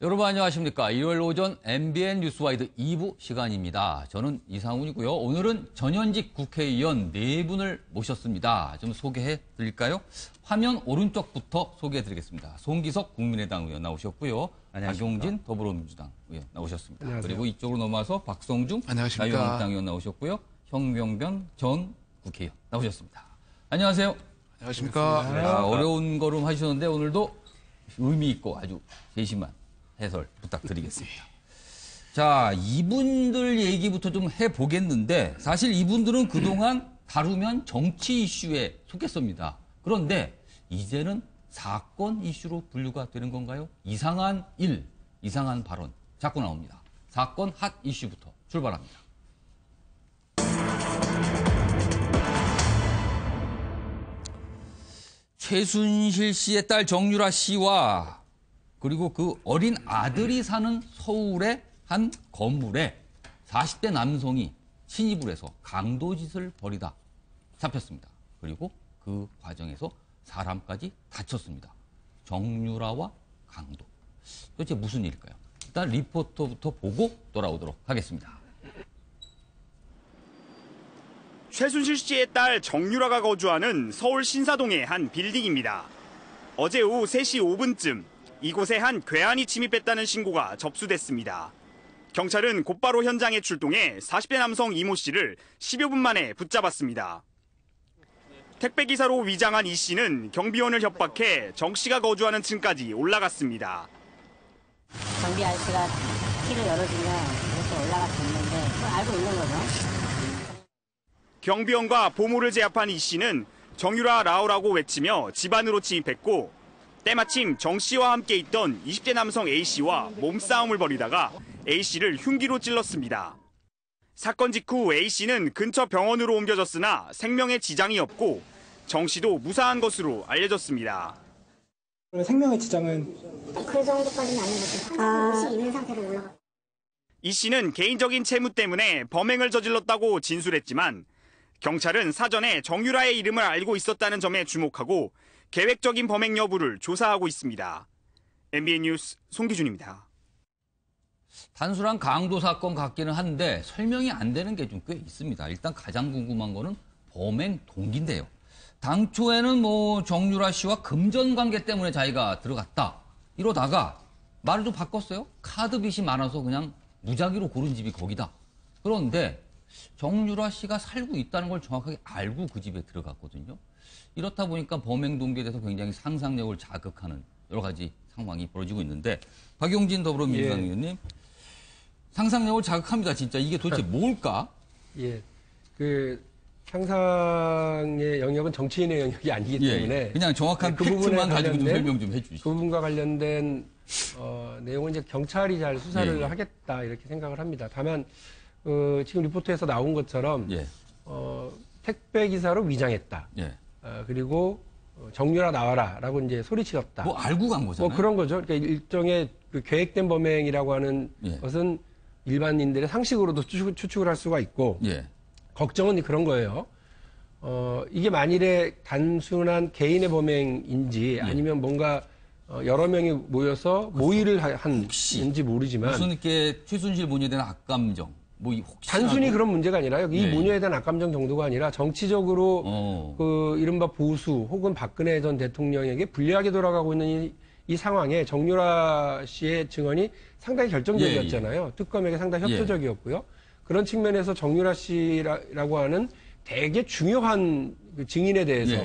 여러분 안녕하십니까. 일요일 오전 MBN 뉴스와이드 2부 시간입니다. 저는 이상훈이고요. 오늘은 전현직 국회의원 4분을 모셨습니다. 좀 소개해 드릴까요? 화면 오른쪽부터 소개해 드리겠습니다. 송기석 국민의당 의원 나오셨고요. 박용진 더불어민주당 의원 나오셨습니다. 안녕하세요. 그리고 이쪽으로 넘어와서 박성중 자유한국당 의원 나오셨고요. 형병변 전 국회의원 나오셨습니다. 안녕하세요. 안녕하십니까. 네, 어려운 걸음 하셨는데 오늘도 의미 있고 아주 세심한 해설 부탁드리겠습니다. 자, 이분들 얘기부터 좀 해보겠는데 사실 이분들은 그동안 다루면 정치 이슈에 속했습니다. 그런데 이제는 사건 이슈로 분류가 되는 건가요? 이상한 일, 이상한 발언 자꾸 나옵니다. 사건 핫 이슈부터 출발합니다. 최순실 씨의 딸 정유라 씨와 그리고 그 어린 아들이 사는 서울의 한 건물에 40대 남성이 침입을 해서 강도짓을 벌이다 잡혔습니다. 그리고 그 과정에서 사람까지 다쳤습니다. 정유라와 강도. 도대체 무슨 일일까요? 일단 리포터부터 보고 돌아오도록 하겠습니다. 최순실 씨의 딸 정유라가 거주하는 서울 신사동의 한 빌딩입니다. 어제 오후 3시 5분쯤 이곳에 한 괴한이 침입했다는 신고가 접수됐습니다. 경찰은 곧바로 현장에 출동해 40대 남성 이모 씨를 10여 분 만에 붙잡았습니다. 택배기사로 위장한 이 씨는 경비원을 협박해 정 씨가 거주하는 층까지 올라갔습니다. 경비 아저씨가 키를 열어주면 이렇게 올라갈 수 있는데 그걸 알고 있는 거죠. 경비원과 보모를 제압한 이 씨는 정유라 라오라고 외치며 집 안으로 침입했고 때마침 정 씨와 함께 있던 20대 남성 A 씨와 몸싸움을 벌이다가 A 씨를 흉기로 찔렀습니다. 사건 직후 A 씨는 근처 병원으로 옮겨졌으나 생명에 지장이 없고 정 씨도 무사한 것으로 알려졌습니다. 생명의 지장은 그 정도까지는 아닌 것 같아요. 의식이 있는 상태로 올라가. 이 씨는 개인적인 채무 때문에 범행을 저질렀다고 진술했지만 경찰은 사전에 정유라의 이름을 알고 있었다는 점에 주목하고 계획적인 범행 여부를 조사하고 있습니다. MBN 뉴스 송기준입니다. 단순한 강도 사건 같기는 한데 설명이 안 되는 게 좀 꽤 있습니다. 일단 가장 궁금한 거는 범행 동기인데요. 당초에는 정유라 씨와 금전 관계 때문에 자기가 들어갔다. 이러다가 말을 좀 바꿨어요. 카드 빚이 많아서 그냥 무작위로 고른 집이 거기다. 그런데 정유라 씨가 살고 있다는 걸 정확하게 알고 그 집에 들어갔거든요. 이렇다 보니까 범행 동기에 대해서 굉장히 상상력을 자극하는 여러 가지 상황이 벌어지고 있는데 박용진 더불어민주당 의원님 상상력을 자극합니다. 진짜 이게 도대체 뭘까? 예, 그 상상의 영역은 정치인의 영역이 아니기 때문에 그냥 정확한 그 팩트만 가지고 좀 설명 좀 해주시죠. 그 부분과 관련된 내용은 이제 경찰이 잘 수사를 하겠다 이렇게 생각을 합니다. 다만 지금 리포트에서 나온 것처럼 택배 기사로 위장했다. 그리고 정유라 나와라라고 이제 소리치렀다. 알고 간 거잖아요. 그런 거죠. 그러니까 일종의 그 계획된 범행이라고 하는 것은 일반인들의 상식으로도 추측을 할 수가 있고 걱정은 그런 거예요. 이게 만일에 단순한 개인의 범행인지 아니면 뭔가 여러 명이 모여서 모의를 한인지 모르지만 무슨 이렇게 최순실 본인에 대한 악감정 단순히 그런 문제가 아니라 이 모녀에 대한 악감정 정도가 아니라 정치적으로 그 이른바 보수 혹은 박근혜 전 대통령에게 불리하게 돌아가고 있는 이 상황에 정유라 씨의 증언이 상당히 결정적이었잖아요. 특검에게 상당히 협조적이었고요. 그런 측면에서 정유라 씨라고 하는 되게 중요한 그 증인에 대해서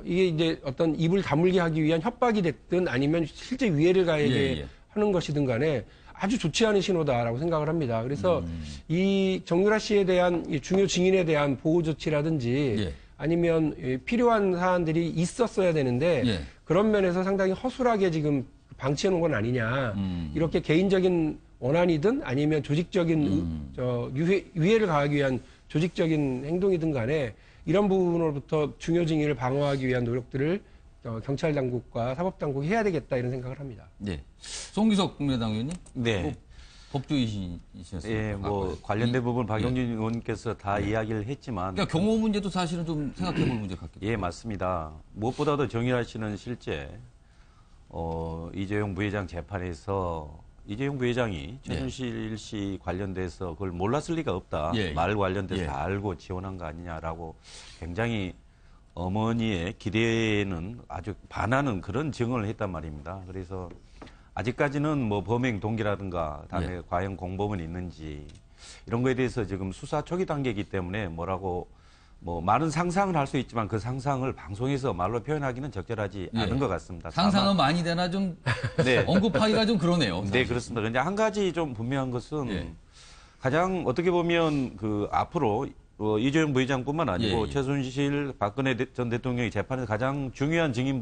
이게 이제 어떤 입을 다물게 하기 위한 협박이 됐든 아니면 실제 위해를 가하게 하는 것이든 간에 아주 좋지 않은 신호다라고 생각을 합니다. 그래서 이 정유라 씨에 대한 이 중요 증인에 대한 보호 조치라든지 아니면 필요한 사안들이 있었어야 되는데 그런 면에서 상당히 허술하게 지금 방치해 놓은 건 아니냐. 이렇게 개인적인 원한이든 아니면 조직적인 위해를 가하기 위한 조직적인 행동이든 간에 이런 부분으로부터 중요 증인을 방어하기 위한 노력들을 경찰 당국과 사법 당국이 해야 되겠다 이런 생각을 합니다. 네. 송기석 국민의당 의원님. 네. 법조이시셨습니다. 관련된 부분 박용진 의원께서 다 이야기를 했지만. 그러니까 경호 문제도 사실은 좀 생각해 볼 문제 같기도 하고. 예, 맞습니다. 무엇보다도 정유라 씨는 실제 이재용 부회장 재판에서 이재용 부회장이 최순실 씨 관련돼서 그걸 몰랐을 리가 없다. 말 관련돼서 다 알고 지원한 거 아니냐라고 굉장히 어머니의 기대에는 아주 반하는 그런 증언을 했단 말입니다. 그래서 아직까지는 뭐 범행 동기라든가 다음에 과연 공범은 있는지 이런 거에 대해서 지금 수사 초기 단계이기 때문에 뭐라고 뭐 많은 상상을 할 수 있지만 그 상상을 방송에서 말로 표현하기는 적절하지 않은 것 같습니다. 상상은 많이 되나 좀 언급하기가 좀 그러네요. 사실. 네, 그렇습니다. 근데 한 가지 좀 분명한 것은 가장 어떻게 보면 그 앞으로 이재용 부회장뿐만 아니고 최순실 박근혜 전 대통령의 재판에서 가장 중요한 증인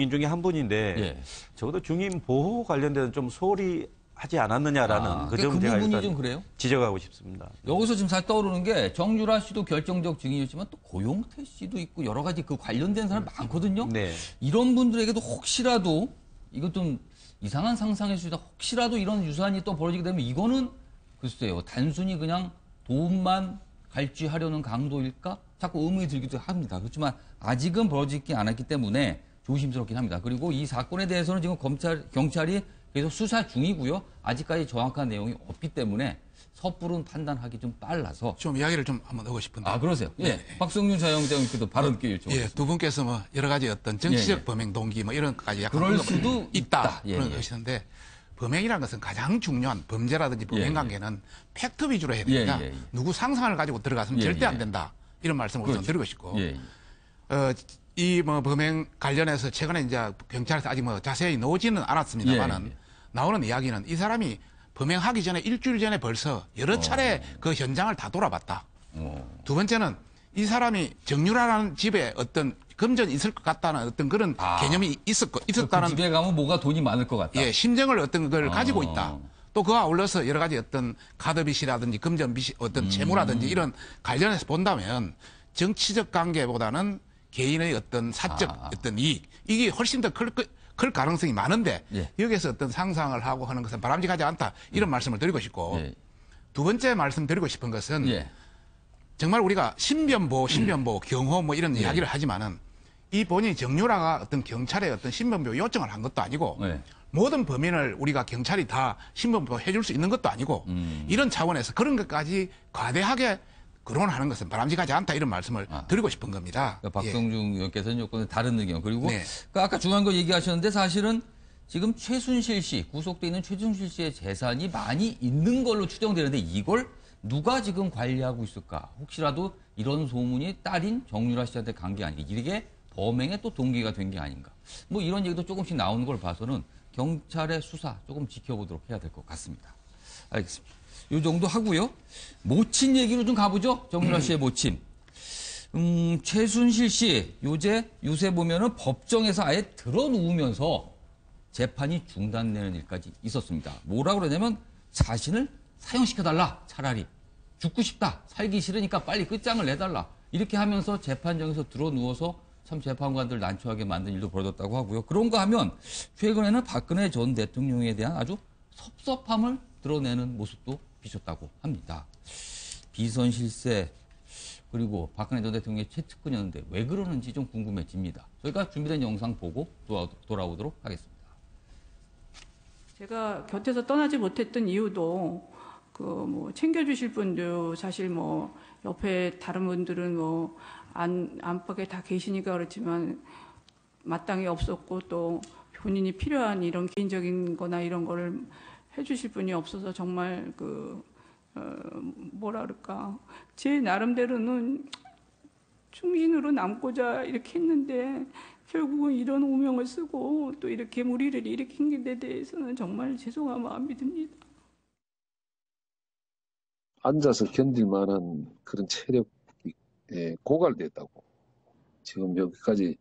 중에 한 분인데 적어도 증인 보호 관련돼서 좀 소홀히 하지 않았느냐라는 그 점을 제가 부분이 좀 그래요? 지적하고 싶습니다. 여기서 지금 사실 떠오르는 게 정유라 씨도 결정적 증인이었지만 또 고용태 씨도 있고 여러 가지 그 관련된 사람 많거든요. 이런 분들에게도 혹시라도 이거 좀 이상한 상상일 수 있다. 혹시라도 이런 유사한이 또 벌어지게 되면 이거는 글쎄요. 단순히 그냥 돈만 갈취하려는 강도일까? 자꾸 의문이 들기도 합니다. 그렇지만 아직은 벌어지지 않았기 때문에 조심스럽긴 합니다. 그리고 이 사건에 대해서는 지금 경찰이 계속 수사 중이고요. 아직까지 정확한 내용이 없기 때문에 섣부른 판단하기 좀 빨라서. 좀 이야기를 좀 한번 하고 싶은데. 아, 그러세요? 박성준 사용자님께도 바로 듣기 요청합니다. 두 분께서 뭐 여러 가지 어떤 정치적 범행 동기 뭐 이런 것까지 약간 그럴 수도 있다. 그런 것이는데 범행이라는 것은 가장 중요한 범죄라든지 범행 관계는 팩트 위주로 해야 되니까 누구 상상을 가지고 들어갔으면 절대 안 된다. 이런 말씀을 우선 드리고 싶고. 이 뭐 범행 관련해서 최근에 이제 경찰에서 아직 뭐 자세히 나오지는 않았습니다만은 나오는 이야기는 이 사람이 범행하기 전에 일주일 전에 벌써 여러 차례 그 현장을 다 돌아봤다. 두 번째는 이 정유라라는 집에 어떤 금전이 있을 것 같다는 어떤 그런 개념이 있었다는. 그 집에 가면 뭐가 돈이 많을 것 같다. 심정을 어떤 걸 가지고 있다. 또 그와 어울려서 여러 가지 어떤 카드빚이라든지 금전빚이 어떤 채무라든지 이런 관련해서 본다면 정치적 관계보다는 개인의 어떤 사적 어떤 이익 이게 훨씬 더 클 가능성이 많은데 여기에서 어떤 상상을 하고 하는 것은 바람직하지 않다. 이런 말씀을 드리고 싶고 두 번째 말씀드리고 싶은 것은 정말 우리가 신변보호, 경호 뭐 이런 이야기를 하지만은 이 본인이 정유라가 어떤 경찰에 어떤 신변보호 요청을 한 것도 아니고 모든 범인을 우리가 경찰이 다 신변보호 해줄 수 있는 것도 아니고 이런 차원에서 그런 것까지 과대하게 거론하는 것은 바람직하지 않다 이런 말씀을 드리고 싶은 겁니다. 그러니까 박성중 의원께서는 조금 다른 의견. 그리고 그러니까 아까 중요한 거 얘기하셨는데 사실은 지금 최순실 씨, 구속돼 있는 최순실 씨의 재산이 많이 있는 걸로 추정되는데 이걸 누가 지금 관리하고 있을까? 혹시라도 이런 소문이 딸인 정유라 씨한테 간 게 아닌가? 이게 범행의 또 동기가 된 게 아닌가? 뭐 이런 얘기도 조금씩 나오는 걸 봐서는 경찰의 수사 조금 지켜보도록 해야 될 것 같습니다. 알겠습니다. 요 정도 하고요. 모친 얘기로 좀 가보죠. 정유라 씨의 모친. 최순실 씨 요새 보면은 법정에서 아예 드러누우면서 재판이 중단되는 일까지 있었습니다. 뭐라 그러냐면 자신을 사형시켜달라. 차라리. 죽고 싶다. 살기 싫으니까 빨리 끝장을 내달라. 이렇게 하면서 재판정에서 드러누워서 참 재판관들 난처하게 만든 일도 벌어졌다고 하고요. 그런가 하면 최근에는 박근혜 전 대통령에 대한 아주 섭섭함을 드러내는 모습도 비쳤다고 합니다. 비선 실세 그리고 박근혜 전 대통령의 최측근이었는데 왜 그러는지 좀 궁금해집니다. 저희가 준비된 영상 보고 돌아오도록 하겠습니다. 제가 곁에서 떠나지 못했던 이유도 뭐 챙겨주실 분도 사실 뭐 옆에 다른 분들은 뭐 안팎에 다 계시니까 그렇지만 마땅히 없었고 또 본인이 필요한 이런 개인적인 거나 이런 거를 해주실 분이 없어서 정말 뭐라 그럴까 제 나름대로는 충신으로 남고자 이렇게 했는데 결국은 이런 오명을 쓰고 또 이렇게 무리를 일으킨 데 대해서는 정말 죄송한 마음이 듭니다. 앉아서 견딜 만한 그런 체력이 고갈됐다고. 지금 여기까지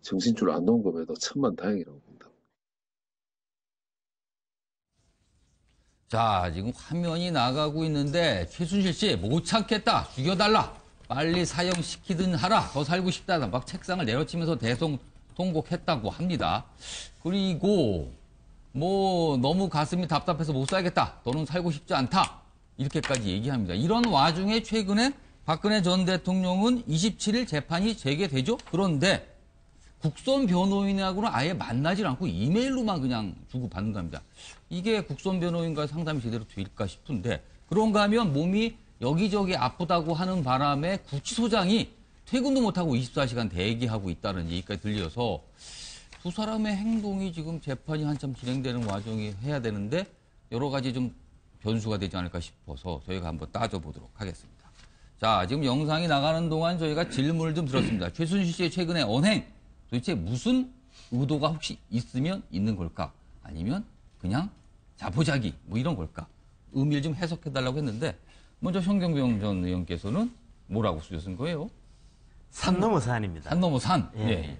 정신줄 안 놓은 것에도 천만다행이라고 봅니다. 자, 지금 화면이 나가고 있는데 최순실 씨 못 참겠다. 죽여달라. 빨리 사형시키든 하라. 더 살고 싶다. 막 책상을 내려치면서 통곡했다고 합니다. 그리고 뭐 너무 가슴이 답답해서 못 살겠다. 너는 살고 싶지 않다. 이렇게까지 얘기합니다. 이런 와중에 최근에 박근혜 전 대통령은 27일 재판이 재개되죠. 그런데 국선 변호인하고는 아예 만나질 않고 이메일로만 그냥 주고받는 겁니다. 이게 국선 변호인과 상담이 제대로 될까 싶은데 그런가 하면 몸이 여기저기 아프다고 하는 바람에 구치소장이 퇴근도 못하고 24시간 대기하고 있다는 얘기까지 들려서 두 사람의 행동이 지금 재판이 한참 진행되는 와중에 해야 되는데 여러 가지 좀 변수가 되지 않을까 싶어서 저희가 한번 따져보도록 하겠습니다. 자, 지금 영상이 나가는 동안 저희가 질문을 좀 들었습니다. 최순실 씨의 최근의 언행, 도대체 무슨 의도가 혹시 있으면 있는 걸까? 아니면 그냥 자포자기 뭐 이런 걸까? 의미를 좀 해석해달라고 했는데 먼저 성경병 전 의원께서는 뭐라고 쓰셨은 거예요? 산 넘어 산입니다. 산 넘어 산. 예. 예.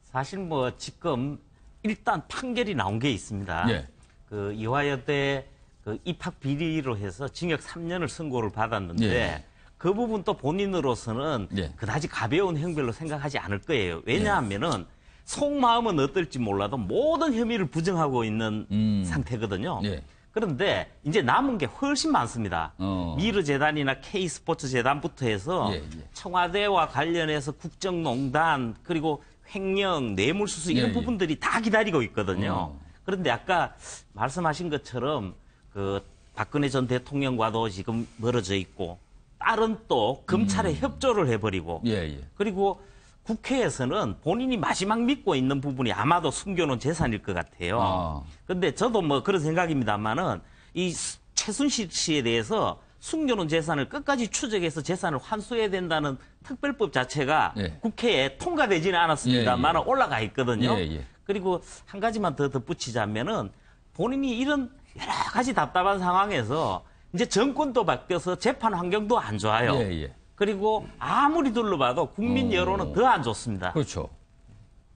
사실 뭐 지금 일단 판결이 나온 게 있습니다. 예. 그 이화여대 그 입학 비리로 해서 징역 3년을 선고를 받았는데 예. 그 부분 또 본인으로서는 예. 그다지 가벼운 형별로 생각하지 않을 거예요. 왜냐하면은 속마음은 어떨지 몰라도 모든 혐의를 부정하고 있는 상태거든요. 예. 그런데 이제 남은 게 훨씬 많습니다. 미르재단이나 K스포츠재단부터 해서 예, 예. 청와대와 관련해서 국정농단 그리고 횡령, 뇌물수수 이런 예, 예. 부분들이 다 기다리고 있거든요. 그런데 아까 말씀하신 것처럼 그 박근혜 전 대통령과도 지금 멀어져 있고 다른 또 검찰에 협조를 해버리고 예, 예. 그리고 국회에서는 본인이 마지막 믿고 있는 부분이 아마도 숨겨놓은 재산일 것 같아요. 그런데 저도 뭐 그런 생각입니다만은 이 최순실 씨에 대해서 숨겨놓은 재산을 끝까지 추적해서 재산을 환수해야 된다는 특별법 자체가 예. 국회에 통과되지는 않았습니다만 예, 예. 올라가 있거든요. 예, 예. 그리고 한 가지만 더 덧붙이자면은 본인이 이런 여러 가지 답답한 상황에서 이제 정권도 바뀌어서 재판 환경도 안 좋아요. 예, 예. 그리고 아무리 둘러봐도 국민 여론은 더 안 좋습니다. 그렇죠.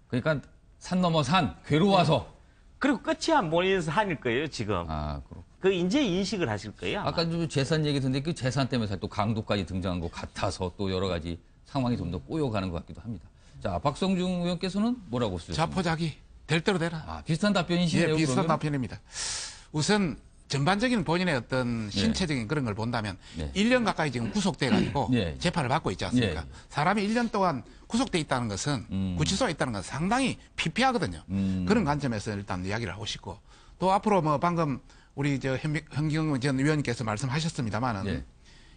그러니까 산 넘어 산, 괴로워서. 그리고 끝이 안 보이는 산일 거예요, 지금. 아, 그렇고. 그 이제 인식을 하실 거예요. 아마. 아까 좀 재산 얘기 듣는데 그 재산 때문에 또 강도까지 등장한 것 같아서 또 여러 가지 상황이 좀 더 꼬여가는 것 같기도 합니다. 자, 박성중 의원께서는 뭐라고 쓰셨습니까? 자포자기 될 대로 되라. 아, 비슷한 답변이시네요. 예, 비슷한 그러면? 답변입니다. 우선 전반적인 본인의 어떤 신체적인 그런 걸 본다면 네. 1년 가까이 지금 구속돼 가지고 네. 재판을 받고 있지 않습니까? 네. 사람이 1년 동안 구속돼 있다는 것은 구치소에 있다는 것은 상당히 피폐하거든요. 그런 관점에서 일단 이야기를 하고 싶고 또 앞으로 뭐 방금 우리 저 현경 전 의원님께서 말씀하셨습니다만은 네.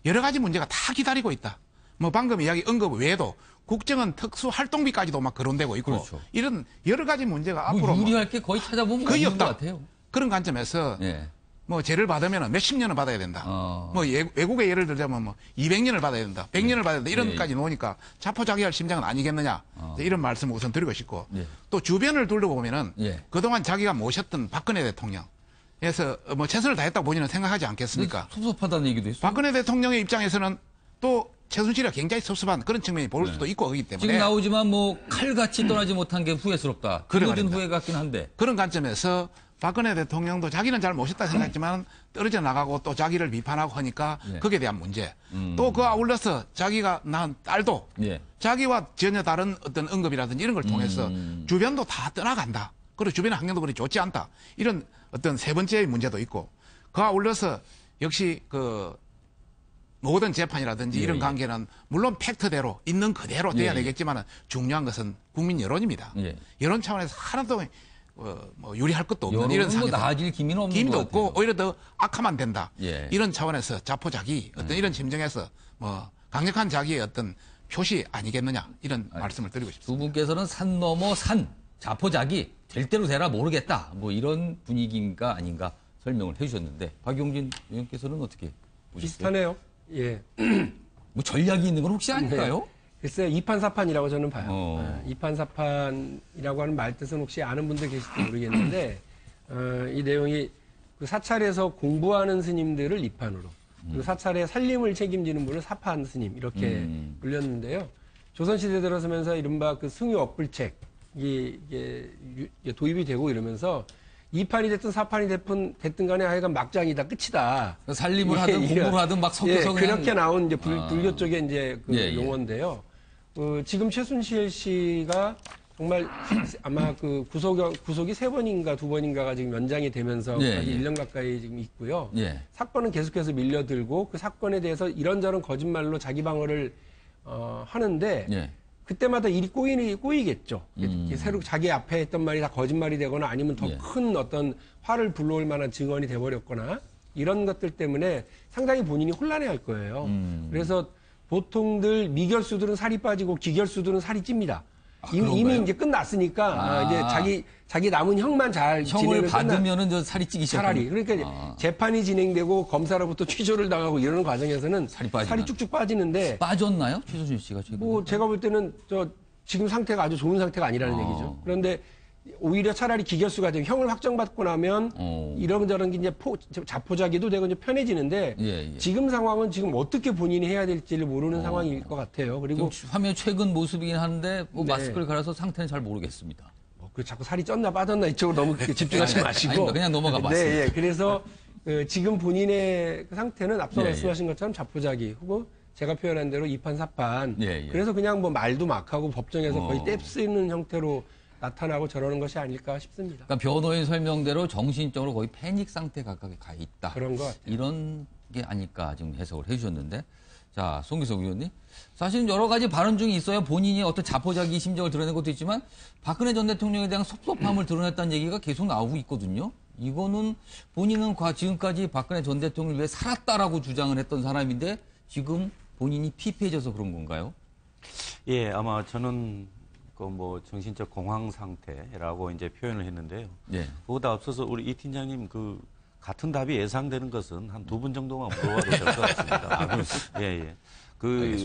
여러 가지 문제가 다 기다리고 있다. 뭐 방금 이야기 언급 외에도 국정은 특수 활동비까지도 막 거론되고 있고 그렇죠. 이런 여러 가지 문제가 뭐 앞으로 유리할 게 거의 찾아보면 거의 없는 것 없다. 같아요. 그런 관점에서 예. 뭐 죄를 받으면 몇십 년을 받아야 된다. 뭐 외국의 예를 들자면 뭐 200년을 받아야 된다. 100년을 받아야 된다. 이런까지 놓으니까 자포자기할 심정은 아니겠느냐. 이런 말씀을 우선 드리고 싶고 또 주변을 둘러보면은 그동안 자기가 모셨던 박근혜 대통령에서 뭐 최선을 다했다고 본인은 생각하지 않겠습니까? 섭섭하다는 얘기도 있어요. 박근혜 대통령의 입장에서는 또 최순실이가 굉장히 섭섭한 그런 측면이 볼 수도 있고 그렇기 때문에 지금 나오지만 뭐 칼같이 떠나지 못한 게 후회스럽다. 그려진 후회 같긴 한데. 그런 관점에서 박근혜 대통령도 자기는 잘 모셨다 생각했지만 떨어져 나가고 또 자기를 비판하고 하니까 거기에 대한 문제. 또 그 아울러서 자기가 낳은 딸도 자기와 전혀 다른 어떤 언급이라든지 이런 걸 통해서 주변도 다 떠나간다. 그리고 주변의 환경도 그리 좋지 않다. 이런 어떤 세 번째의 문제도 있고 그 아울러서 역시 그 모든 재판이라든지 이런 관계는 물론 팩트대로 있는 그대로 돼야 되겠지만 중요한 것은 국민 여론입니다. 여론 차원에서 하나도 뭐 유리할 것도 없는 이런 상황. 나아질 기미는 없는 기미도 것 없고 같아요. 오히려 더 악화만 된다. 이런 차원에서 자포자기 어떤 이런 심정에서 뭐 강력한 자기의 어떤 표시 아니겠느냐 이런 말씀을 드리고 싶습니다. 두 분께서는 산 넘어 산 자포자기 될 대로 되라 모르겠다. 뭐 이런 분위기인가 아닌가 설명을 해주셨는데 박용진 의원께서는 어떻게 보셨어요? 비슷하네요. 예. 뭐 전략이 있는 건 혹시 아닐까요? 네. 글쎄요, 이판사판이라고 저는 봐요. 이판사판이라고 하는 말뜻은 혹시 아는 분들 계실지 모르겠는데, 이 내용이 그 사찰에서 공부하는 스님들을 이판으로, 그리고 사찰의 살림을 책임지는 분을 사판 스님, 이렇게 불렸는데요. 조선시대 들어서면서 이른바 그 승유 업불책, 이게 도입이 되고 이러면서, 이판이 됐든 사판이 됐든 간에 하여간 막장이다, 끝이다. 살림을 하든 공부를 하든 막 섞여서 그냥. 그렇게 나온 이제 불교 쪽의 이제 그 용어인데요. 지금 최순실 씨가 정말 아마 그 구속이 3번인가 2번인가가 지금 연장이 되면서 1년 가까이 지금 있고요. 사건은 계속해서 밀려들고 그 사건에 대해서 이런저런 거짓말로 자기 방어를 하는데 그때마다 일이 꼬이겠죠. 새로 자기 앞에 했던 말이 다 거짓말이 되거나 아니면 더 큰 어떤 화를 불러올 만한 증언이 돼버렸거나 이런 것들 때문에 상당히 본인이 혼란해할 거예요. 그래서 보통들 미결수들은 살이 빠지고 기결수들은 살이 찝니다. 이미 이제 끝났으니까 이제 자기 남은 형만 잘 형을 받으면은 저 살이 찌기 시작하는. 차라리 그러니까 재판이 진행되고 검사로부터 취조를 당하고 이러는 과정에서는 살이 쭉쭉 빠지는데 빠졌나요, 최순실 씨가 지금? 뭐 제가 볼 때는 지금 상태가 아주 좋은 상태가 아니라는 얘기죠. 그런데 오히려 차라리 기결수가 되고 형을 확정받고 나면 이런저런 게 이제 자포자기도 되고 이제 편해지는데 지금 상황은 지금 어떻게 본인이 해야 될지를 모르는 상황일 것 같아요. 그리고 화면 최근 모습이긴 한데 뭐 마스크를 갈아서 상태는 잘 모르겠습니다. 그 자꾸 살이 쪘나 빠졌나 이쪽으로 너무 집중하지 마시고. 아닙니다. 그냥 넘어가 봤습니다. 네, 그래서 지금 본인의 상태는 앞서 말씀하신 것처럼 자포자기 혹은 제가 표현한 대로 이판사판. 그래서 그냥 뭐 말도 막 하고 법정에서 거의 떼 쓰는 형태로 나타나고 저러는 것이 아닐까 싶습니다. 그러니까 변호인 설명대로 정신적으로 거의 패닉 상태 가깝게 가 있다. 그런 것 같아요. 이런 게 아닐까 지금 해석을 해주셨는데, 자 송기석 의원님, 사실 여러 가지 발언 중에 있어야 본인이 어떤 자포자기 심정을 드러낸 것도 있지만 박근혜 전 대통령에 대한 섭섭함을 드러냈다는 얘기가 계속 나오고 있거든요. 이거는 본인은 지금까지 박근혜 전 대통령을 위해 살았다라고 주장을 했던 사람인데 지금 본인이 피폐해져서 그런 건가요? 예, 아마 저는 뭐 정신적 공황 상태라고 이제 표현을 했는데요. 그보다 앞서서 우리 이 팀장님 같은 답이 예상되는 것은 한 2분 정도만 물어봐도 될 것 같습니다. 예.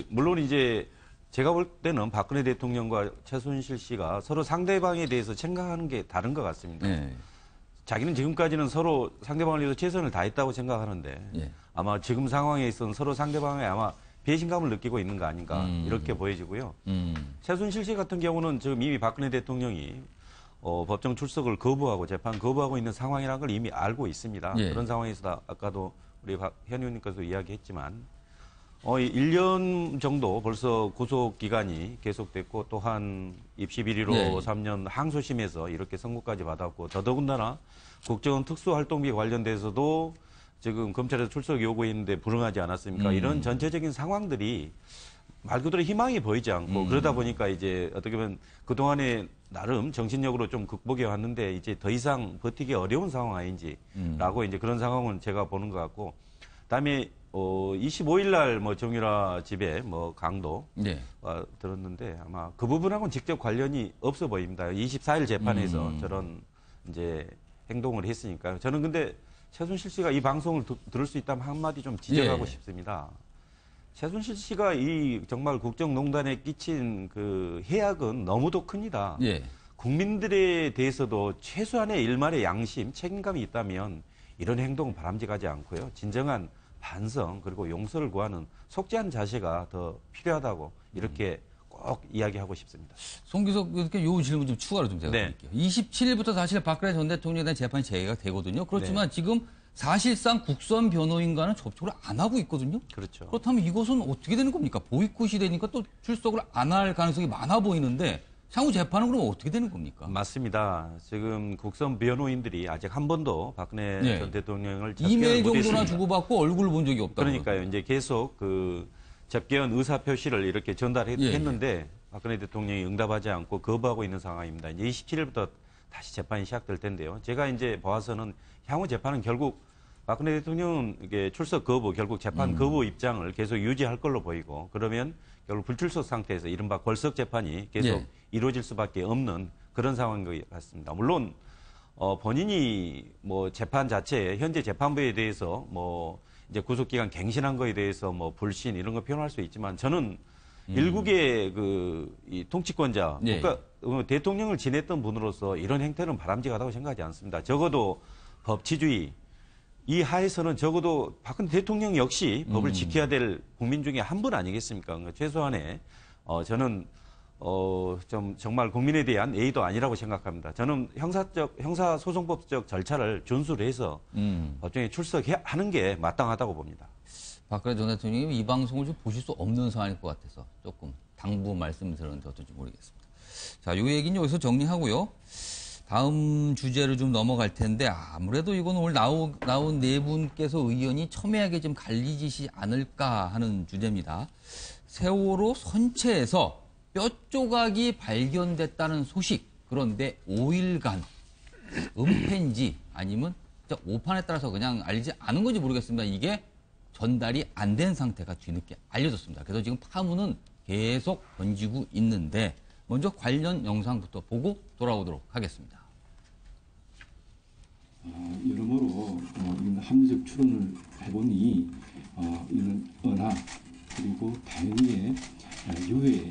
물론 이제 제가 볼 때는 박근혜 대통령과 최순실 씨가 서로 상대방에 대해서 생각하는 게 다른 것 같습니다. 자기는 지금까지는 서로 상대방을 위해서 최선을 다했다고 생각하는데 아마 지금 상황에 있어서는 서로 상대방에 아마 배신감을 느끼고 있는 거 아닌가 이렇게 보여지고요. 최순실 씨 같은 경우는 지금 이미 박근혜 대통령이 법정 출석을 거부하고 재판 거부하고 있는 상황이라는 걸 이미 알고 있습니다. 그런 상황에서 아까도 우리 현 의원님께서 이야기했지만 1년 정도 벌써 구속 기간이 계속됐고 또한 입시 비리로 3년 항소심에서 이렇게 선고까지 받았고 더더군다나 국정원 특수활동비 관련돼서도 지금 검찰에서 출석 요구했는데 불응하지 않았습니까? 이런 전체적인 상황들이 말 그대로 희망이 보이지 않고 그러다 보니까 이제 어떻게 보면 그동안에 나름 정신력으로 좀 극복해 왔는데 이제 더 이상 버티기 어려운 상황 아닌지라고 이제 그런 상황은 제가 보는 것 같고 그다음에 25일 날 뭐 정유라 집에 뭐 강도 들었는데 아마 그 부분하고는 직접 관련이 없어 보입니다. 24일 재판에서 저런 이제 행동을 했으니까요. 저는 근데 최순실 씨가 이 방송을 들을 수 있다면 한마디 좀 지적하고 싶습니다. 최순실 씨가 이 정말 국정농단에 끼친 그 해악은 너무도 큽니다. 국민들에 대해서도 최소한의 일말의 양심, 책임감이 있다면 이런 행동은 바람직하지 않고요. 진정한 반성 그리고 용서를 구하는 속죄한 자세가 더 필요하다고 이렇게 꼭 이야기하고 싶습니다. 송기석 이렇게 요 질문 좀 추가로 좀 제가 드릴게요. 27일부터 사실 박근혜 전 대통령에 대한 재판이 재개가 되거든요. 그렇지만 지금 사실상 국선 변호인과는 접촉을 안 하고 있거든요. 그렇죠. 그렇다면 이것은 어떻게 되는 겁니까? 보이콧이 되니까 또 출석을 안 할 가능성이 많아 보이는데 향후 재판은 그럼 어떻게 되는 겁니까? 맞습니다. 지금 국선 변호인들이 아직 한 번도 박근혜 전 대통령을 이메일 정도나 주고받고 얼굴을 본 적이 없다고. 그러니까요. 이제 계속 접견 의사 표시를 이렇게 전달했는데 박근혜 대통령이 응답하지 않고 거부하고 있는 상황입니다. 이제 27일부터 다시 재판이 시작될 텐데요. 제가 이제 봐서는 향후 재판은 결국 박근혜 대통령은 이게 출석 거부, 결국 재판 거부 입장을 계속 유지할 걸로 보이고 그러면 결국 불출석 상태에서 이른바 걸석 재판이 계속 이루어질 수밖에 없는 그런 상황인 것 같습니다. 물론 본인이 뭐 재판 자체에 현재 재판부에 대해서 뭐 이제 구속기간 갱신한 거에 대해서 뭐 불신 이런 거 표현할 수 있지만 저는 일국의 이 통치권자, 그러니까 대통령을 지냈던 분으로서 이런 행태는 바람직하다고 생각하지 않습니다. 적어도 법치주의 이 하에서는 적어도 박근혜 대통령 역시 법을 지켜야 될 국민 중에 한 분 아니겠습니까? 그러니까 최소한의 저는 좀 정말 국민에 대한 예의도 아니라고 생각합니다. 저는 형사소송법적 절차를 준수를 해서 법정에 출석하는 게 마땅하다고 봅니다. 박근혜 전 대통령이 이 방송을 좀 보실 수 없는 상황일 것 같아서 조금 당부 말씀을 드렸는데 어떨지 모르겠습니다. 자, 이 얘기는 여기서 정리하고요. 다음 주제로 좀 넘어갈 텐데 아무래도 이건 오늘 나온 네 분께서 의견이 첨예하게 좀 갈리지시 않을까 하는 주제입니다. 세월호 선체에서 뼈 조각이 발견됐다는 소식. 그런데 5일간 은폐인지 아니면 진짜 오판에 따라서 그냥 알지 않은 건지 모르겠습니다. 이게 전달이 안 된 상태가 뒤늦게 알려졌습니다. 그래서 지금 파문은 계속 번지고 있는데 먼저 관련 영상부터 보고 돌아오도록 하겠습니다. 여러모로 이런 합리적 추론을 해보니 이런 은하 그리고 다행히의 유해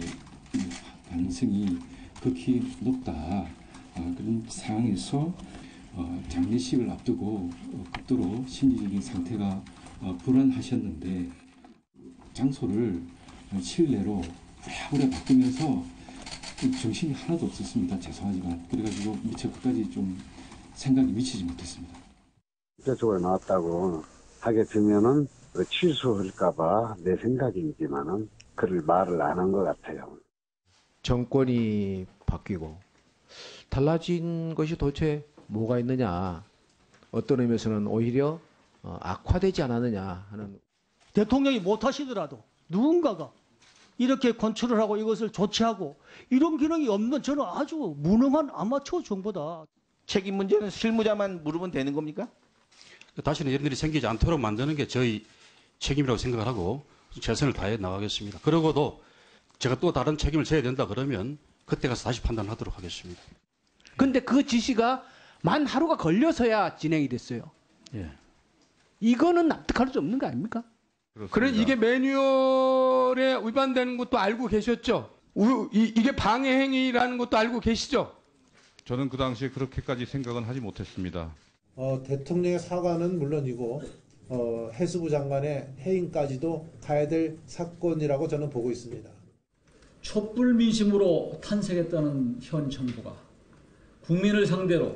가능성이 극히 높다. 그런 상황에서 장례식을 앞두고 극도로 심리적인 상태가 불안하셨는데 장소를 실내로 오래 바꾸면서 정신이 하나도 없었습니다. 죄송하지만 그래가지고 미처 끝까지 좀 생각이 미치지 못했습니다. 뼈쪽으로 나왔다고 하게 되면은 취소할까봐 내 생각이지만은 그를 말을 안 한 것 같아요. 정권이 바뀌고 달라진 것이 도대체 뭐가 있느냐. 어떤 의미에서는 오히려 악화되지 않았느냐 하는. 대통령이 못하시더라도 누군가가 이렇게 컨트롤을 하고 이것을 조치하고 이런 기능이 없는 저는 아주 무능한 아마추어 정보다. 책임 문제는 실무자만 물으면 되는 겁니까? 다시는 이런 일이 생기지 않도록 만드는 게 저희 책임이라고 생각을 하고 최선을 다해 나가겠습니다. 그러고도 제가 또 다른 책임을 져야 된다 그러면 그때 가서 다시 판단하도록 하겠습니다. 근데 그 지시가 만 하루가 걸려서야 진행이 됐어요. 예. 이거는 납득할 수 없는 거 아닙니까? 그래 이게 매뉴얼에 위반되는 것도 알고 계셨죠? 이게 방해 행위라는 것도 알고 계시죠? 저는 그 당시에 그렇게까지 생각은 하지 못했습니다. 대통령의 사과는 물론이고 해수부 장관의 해임까지도 가야 될 사건이라고 저는 보고 있습니다. 촛불 민심으로 탄생했다는 현 정부가 국민을 상대로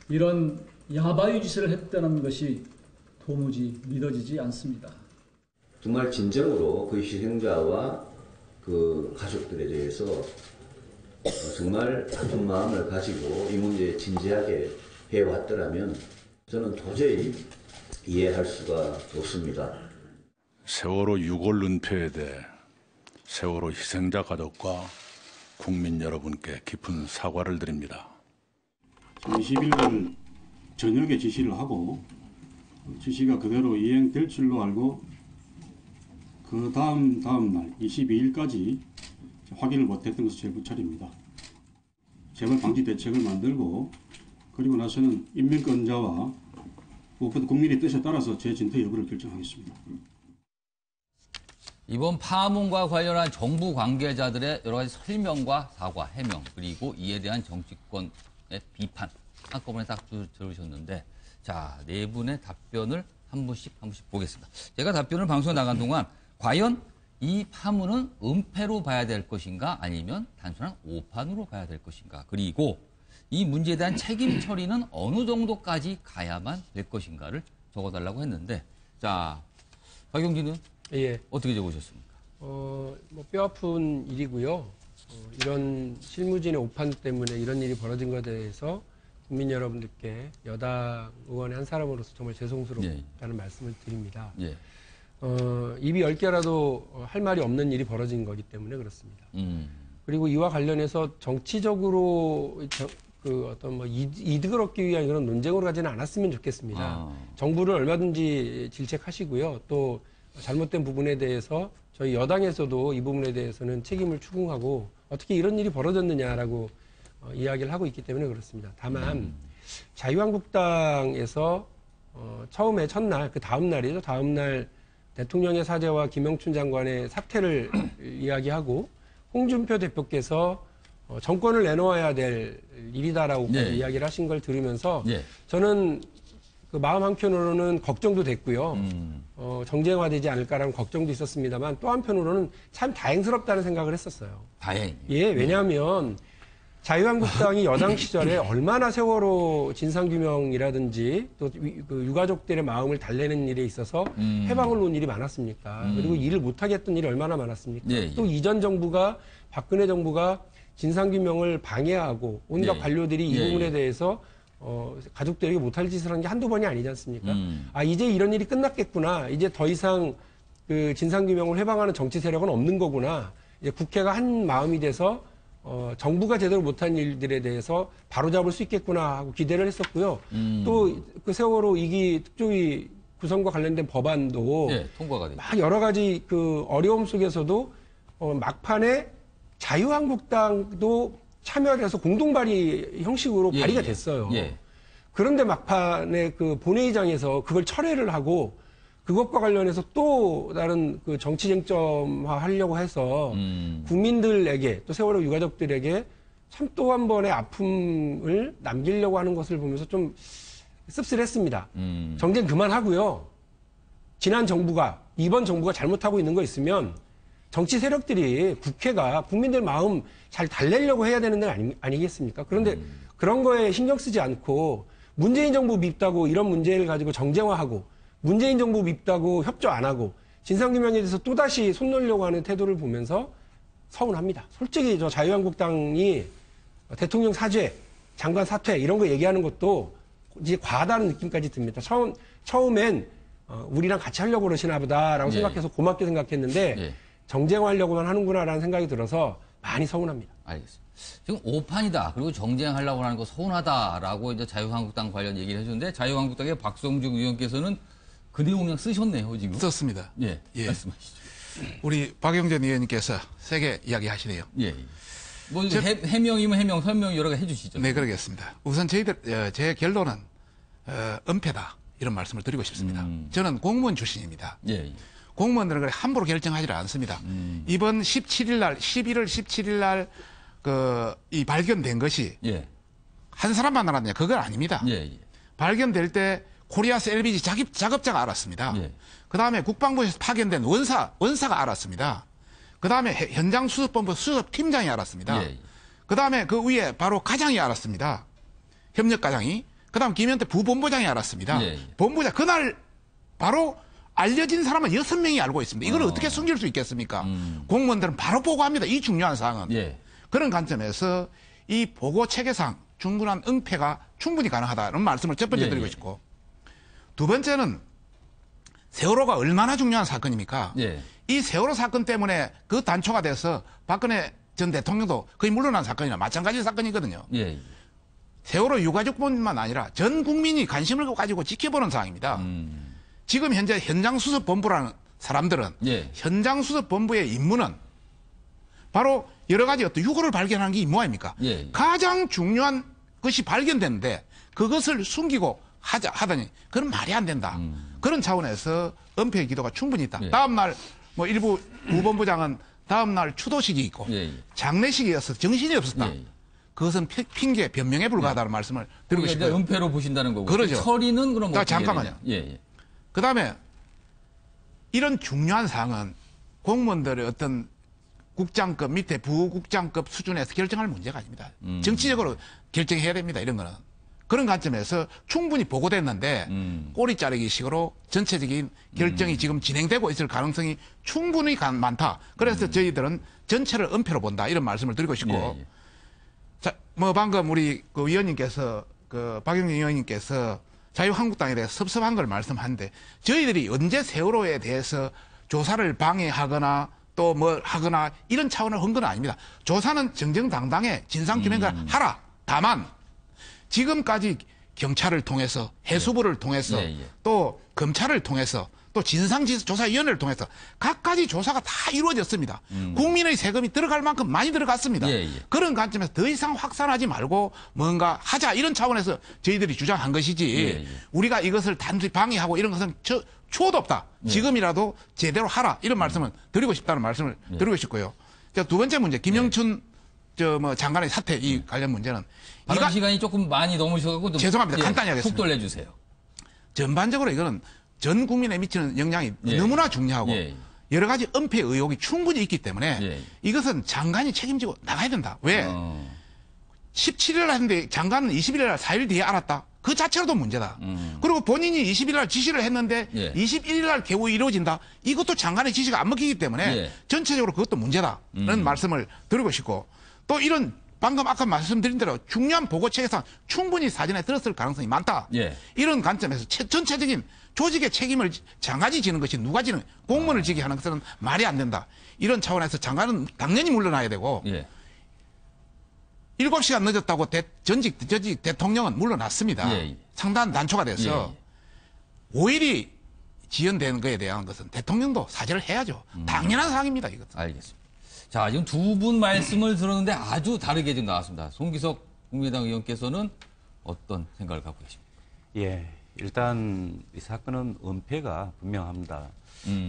이런 야바이 짓을 했다는 것이 도무지 믿어지지 않습니다. 정말 진정으로 그 희생자와 그 가족들에 대해서 정말 아픈 마음을 가지고 이 문제에 진지하게 해왔더라면 저는 도저히 이해할 수가 없습니다. 세월호 유골 은폐에 대해 세월호 희생자 가족과 국민 여러분께 깊은 사과를 드립니다. 20일 날 저녁에 지시를 하고 지시가 그대로 이행될 줄로 알고 그 다음 날 22일까지 확인을 못했던 것은 제 부찰입니다. 재발 방지 대책을 만들고 그리고 나서는 인명권자와 무엇보다 국민의 뜻에 따라서 제 진퇴 여부를 결정하겠습니다. 이번 파문과 관련한 정부 관계자들의 여러 가지 설명과 사과, 해명, 그리고 이에 대한 정치권의 비판 한꺼번에 딱 들으셨는데, 자, 네 분의 답변을 한 분씩 보겠습니다. 제가 답변을 방송에 나간 동안 과연 이 파문은 은폐로 봐야 될 것인가 아니면 단순한 오판으로 봐야 될 것인가, 그리고 이 문제에 대한 책임 처리는 어느 정도까지 가야만 될 것인가를 적어달라고 했는데, 자, 박용진은 예. 어떻게 적으셨습니까? 뼈 아픈 일이고요. 이런 실무진의 오판 때문에 이런 일이 벌어진 것에 대해서 국민 여러분들께 여당 의원의 한 사람으로서 정말 죄송스럽다는 말씀을 드립니다. 예. 입이 10개라도 할 말이 없는 일이 벌어진 거기 때문에 그렇습니다. 그리고 이와 관련해서 정치적으로 어떤 이득을 얻기 위한 그런 논쟁으로 가지는 않았으면 좋겠습니다. 정부를 얼마든지 질책하시고요. 또 잘못된 부분에 대해서 저희 여당에서도 이 부분에 대해서는 책임을 추궁하고 어떻게 이런 일이 벌어졌느냐라고 이야기를 하고 있기 때문에 그렇습니다. 다만 자유한국당에서 처음에 첫날, 그 다음 날이죠. 다음 날 대통령의 사죄와 김영춘 장관의 사퇴를 이야기하고 홍준표 대표께서 정권을 내놓아야 될 일이다라고 이야기를 하신 걸 들으면서 저는 그 마음 한켠으로는 걱정도 됐고요. 정쟁화되지 않을까라는 걱정도 있었습니다만 또 한편으로는 참 다행스럽다는 생각을 했었어요. 다행. 예, 왜냐하면 자유한국당이 여당 시절에 얼마나 세월호 진상규명이라든지 또 그 유가족들의 마음을 달래는 일에 있어서 해방을 놓은 일이 많았습니까? 그리고 일을 못하게 했던 일이 얼마나 많았습니까? 또 이전 정부가, 박근혜 정부가 진상규명을 방해하고 온갖 관료들이 이 부분에 대해서 가족들에게 못할 짓을 한 게 한두 번이 아니지 않습니까? 아, 이제 이런 일이 끝났겠구나. 이제 더 이상 그 진상규명을 해방하는 정치 세력은 없는 거구나. 이제 국회가 한 마음이 돼서 정부가 제대로 못한 일들에 대해서 바로잡을 수 있겠구나 하고 기대를 했었고요. 또 그 세월호 2기 특조위 구성과 관련된 법안도 통과가 됐죠. 막 여러 가지 그 어려움 속에서도 막판에 자유한국당도 참여를 해서 공동 발의 형식으로 발의가 됐어요. 그런데 막판에 그 본회의장에서 그걸 철회를 하고 그것과 관련해서 또 다른 그 정치 쟁점화 하려고 해서 국민들에게 또 세월호 유가족들에게 참 또 한 번의 아픔을 남기려고 하는 것을 보면서 좀 씁쓸했습니다. 정쟁 그만하고요. 지난 정부가 이번 정부가 잘못하고 있는 거 있으면 정치 세력들이 국회가 국민들 마음 잘 달래려고 해야 되는 데 아니겠습니까? 그런데 그런 거에 신경 쓰지 않고 문재인 정부 밉다고 이런 문제를 가지고 정쟁화하고 문재인 정부 밉다고 협조 안 하고 진상규명에 대해서 또다시 손 놓으려고 하는 태도를 보면서 서운합니다. 솔직히 저 자유한국당이 대통령 사죄, 장관 사퇴 이런 거 얘기하는 것도 이제 과하다는 느낌까지 듭니다. 처음엔 우리랑 같이 하려고 그러시나 보다라고 생각해서 고맙게 생각했는데 정쟁하려고만 하는구나라는 생각이 들어서 많이 서운합니다. 알겠습니다. 지금 오판이다. 그리고 정쟁하려고 하는 거 서운하다라고 이제 자유한국당 관련 얘기를 해주는데 자유한국당의 박성중 의원께서는 그 내용 그냥 쓰셨네요, 지금. 썼습니다. 예. 말씀하시죠. 우리 박영전 의원님께서 세게 이야기하시네요. 뭐 해명이면 해명, 설명 여러 개 해주시죠. 네, 그러겠습니다. 우선 제 결론은 은폐다 이런 말씀을 드리고 싶습니다. 저는 공무원 출신입니다. 공무원들은 그래 함부로 결정하지 않습니다. 이번 11월 17일 날 이 발견된 것이 한 사람만 알았냐? 그건 아닙니다. 발견될 때 코리아스 LBG 작업자가 알았습니다. 그 다음에 국방부에서 파견된 원사가 알았습니다. 그 다음에 현장 수습본부 수습팀장이 알았습니다. 그 다음에 그 위에 바로 과장이 알았습니다. 협력과장이. 그 다음 김현태 부본부장이 알았습니다. 본부장, 그날 바로 알려진 사람은 6명이 알고 있습니다. 이걸 어떻게 숨길 수 있겠습니까? 공무원들은 바로 보고합니다. 이 중요한 사항은. 그런 관점에서 이 보고 체계상 충분한 응폐가 충분히 가능하다는 말씀을 첫 번째 드리고 싶고, 두 번째는 세월호가 얼마나 중요한 사건입니까? 이 세월호 사건 때문에 그 단초가 돼서 박근혜 전 대통령도 거의 물러난 사건이나 마찬가지 사건이거든요. 세월호 유가족뿐만 아니라 전 국민이 관심을 가지고 지켜보는 사항입니다. 지금 현재 현장수습본부라는 사람들은 현장수습본부의 임무는 바로 여러 가지 어떤 유골을 발견하는 게 임무 아닙니까? 가장 중요한 것이 발견됐는데 그것을 숨기고 하더니 그건 말이 안 된다. 그런 차원에서 은폐의 기도가 충분히 있다. 다음날 뭐 일부 부본부장은 다음날 추도식이 있고 장례식이어서 정신이 없었다. 그것은 핑계, 변명에 불과하다는 말씀을 드리고 싶어요. 은폐로 보신다는 거고. 그러죠. 처리는 그럼 어떻게 잠깐만요. 그 다음에 이런 중요한 사항은 공무원들의 어떤 국장급 밑에 부국장급 수준에서 결정할 문제가 아닙니다. 정치적으로 결정해야 됩니다. 이런 거는. 그런 관점에서 충분히 보고됐는데 꼬리 자르기 식으로 전체적인 결정이 지금 진행되고 있을 가능성이 충분히 많다. 그래서 저희들은 전체를 은폐로 본다. 이런 말씀을 드리고 싶고. 자, 뭐 방금 우리 그 위원님께서 박영진 의원님께서 자유한국당에 대해서 섭섭한 걸 말씀하는데 저희들이 언제 세월호에 대해서 조사를 방해하거나 또 뭐 하거나 이런 차원을 한 건 아닙니다. 조사는 정정당당해 진상규명을 하라. 다만 지금까지 경찰을 통해서 해수부를 통해서 또 검찰을 통해서 또 진상조사위원회를 통해서 각가지 조사가 다 이루어졌습니다. 국민의 세금이 들어갈 만큼 많이 들어갔습니다. 그런 관점에서 더 이상 확산하지 말고 뭔가 하자 이런 차원에서 저희들이 주장한 것이지 우리가 이것을 단순히 방해하고 이런 것은 추호도 없다. 지금이라도 제대로 하라 이런 말씀을 드리고 싶다는 말씀을 드리고 싶고요. 자, 두 번째 문제 김영춘 장관의 사퇴 이 관련 문제는 발언 시간이 조금 많이 넘으셔가지고 죄송합니다. 간단히 하겠습니다. 속도를 내주세요. 전반적으로 이거는 전 국민에 미치는 영향이 너무나 중요하고 여러 가지 은폐 의혹이 충분히 있기 때문에 이것은 장관이 책임지고 나가야 된다. 왜? 17일 날 했는데 장관은 21일 날 4일 뒤에 알았다. 그 자체로도 문제다. 그리고 본인이 20일 날 지시를 했는데 21일 날 개고 이루어진다. 이것도 장관의 지시가 안 먹히기 때문에 전체적으로 그것도 문제다라는 말씀을 드리고 싶고 또 이런 방금 아까 말씀드린 대로 중요한 보고책에서 충분히 사전에 들었을 가능성이 많다. 예. 이런 관점에서 전체적인 조직의 책임을 장관이 지는 것이 누가 지는 공무원을 지게 하는 것은 말이 안 된다. 이런 차원에서 장관은 당연히 물러나야 되고 7시간 늦었다고 전직 대통령은 물러났습니다. 상당한 단초가 돼서 5일이 지연되는 것에 대한 것은 대통령도 사죄를 해야죠. 당연한 사항입니다. 이것은. 알겠습니다. 자, 지금 두 분 말씀을 들었는데 아주 다르게 지금 나왔습니다. 송기석 국민의당 의원께서는 어떤 생각을 갖고 계십니까? 예, 일단 이 사건은 은폐가 분명합니다.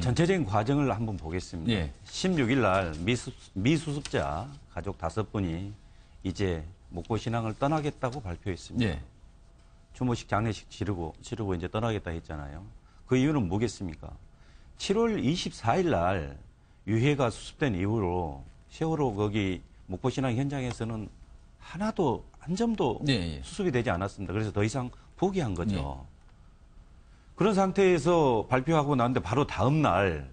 전체적인 과정을 한번 보겠습니다. 16일 날 미수습자 가족 5분이 이제 목포신앙을 떠나겠다고 발표했습니다. 추모식 장례식 치르고 이제 떠나겠다 했잖아요. 그 이유는 뭐겠습니까? 7월 24일 날 유해가 수습된 이후로 세월호 거기 목포신앙 현장에서는 하나도 한 점도 수습이 되지 않았습니다. 그래서 더 이상 포기한 거죠. 그런 상태에서 발표하고 나는데 바로 다음 날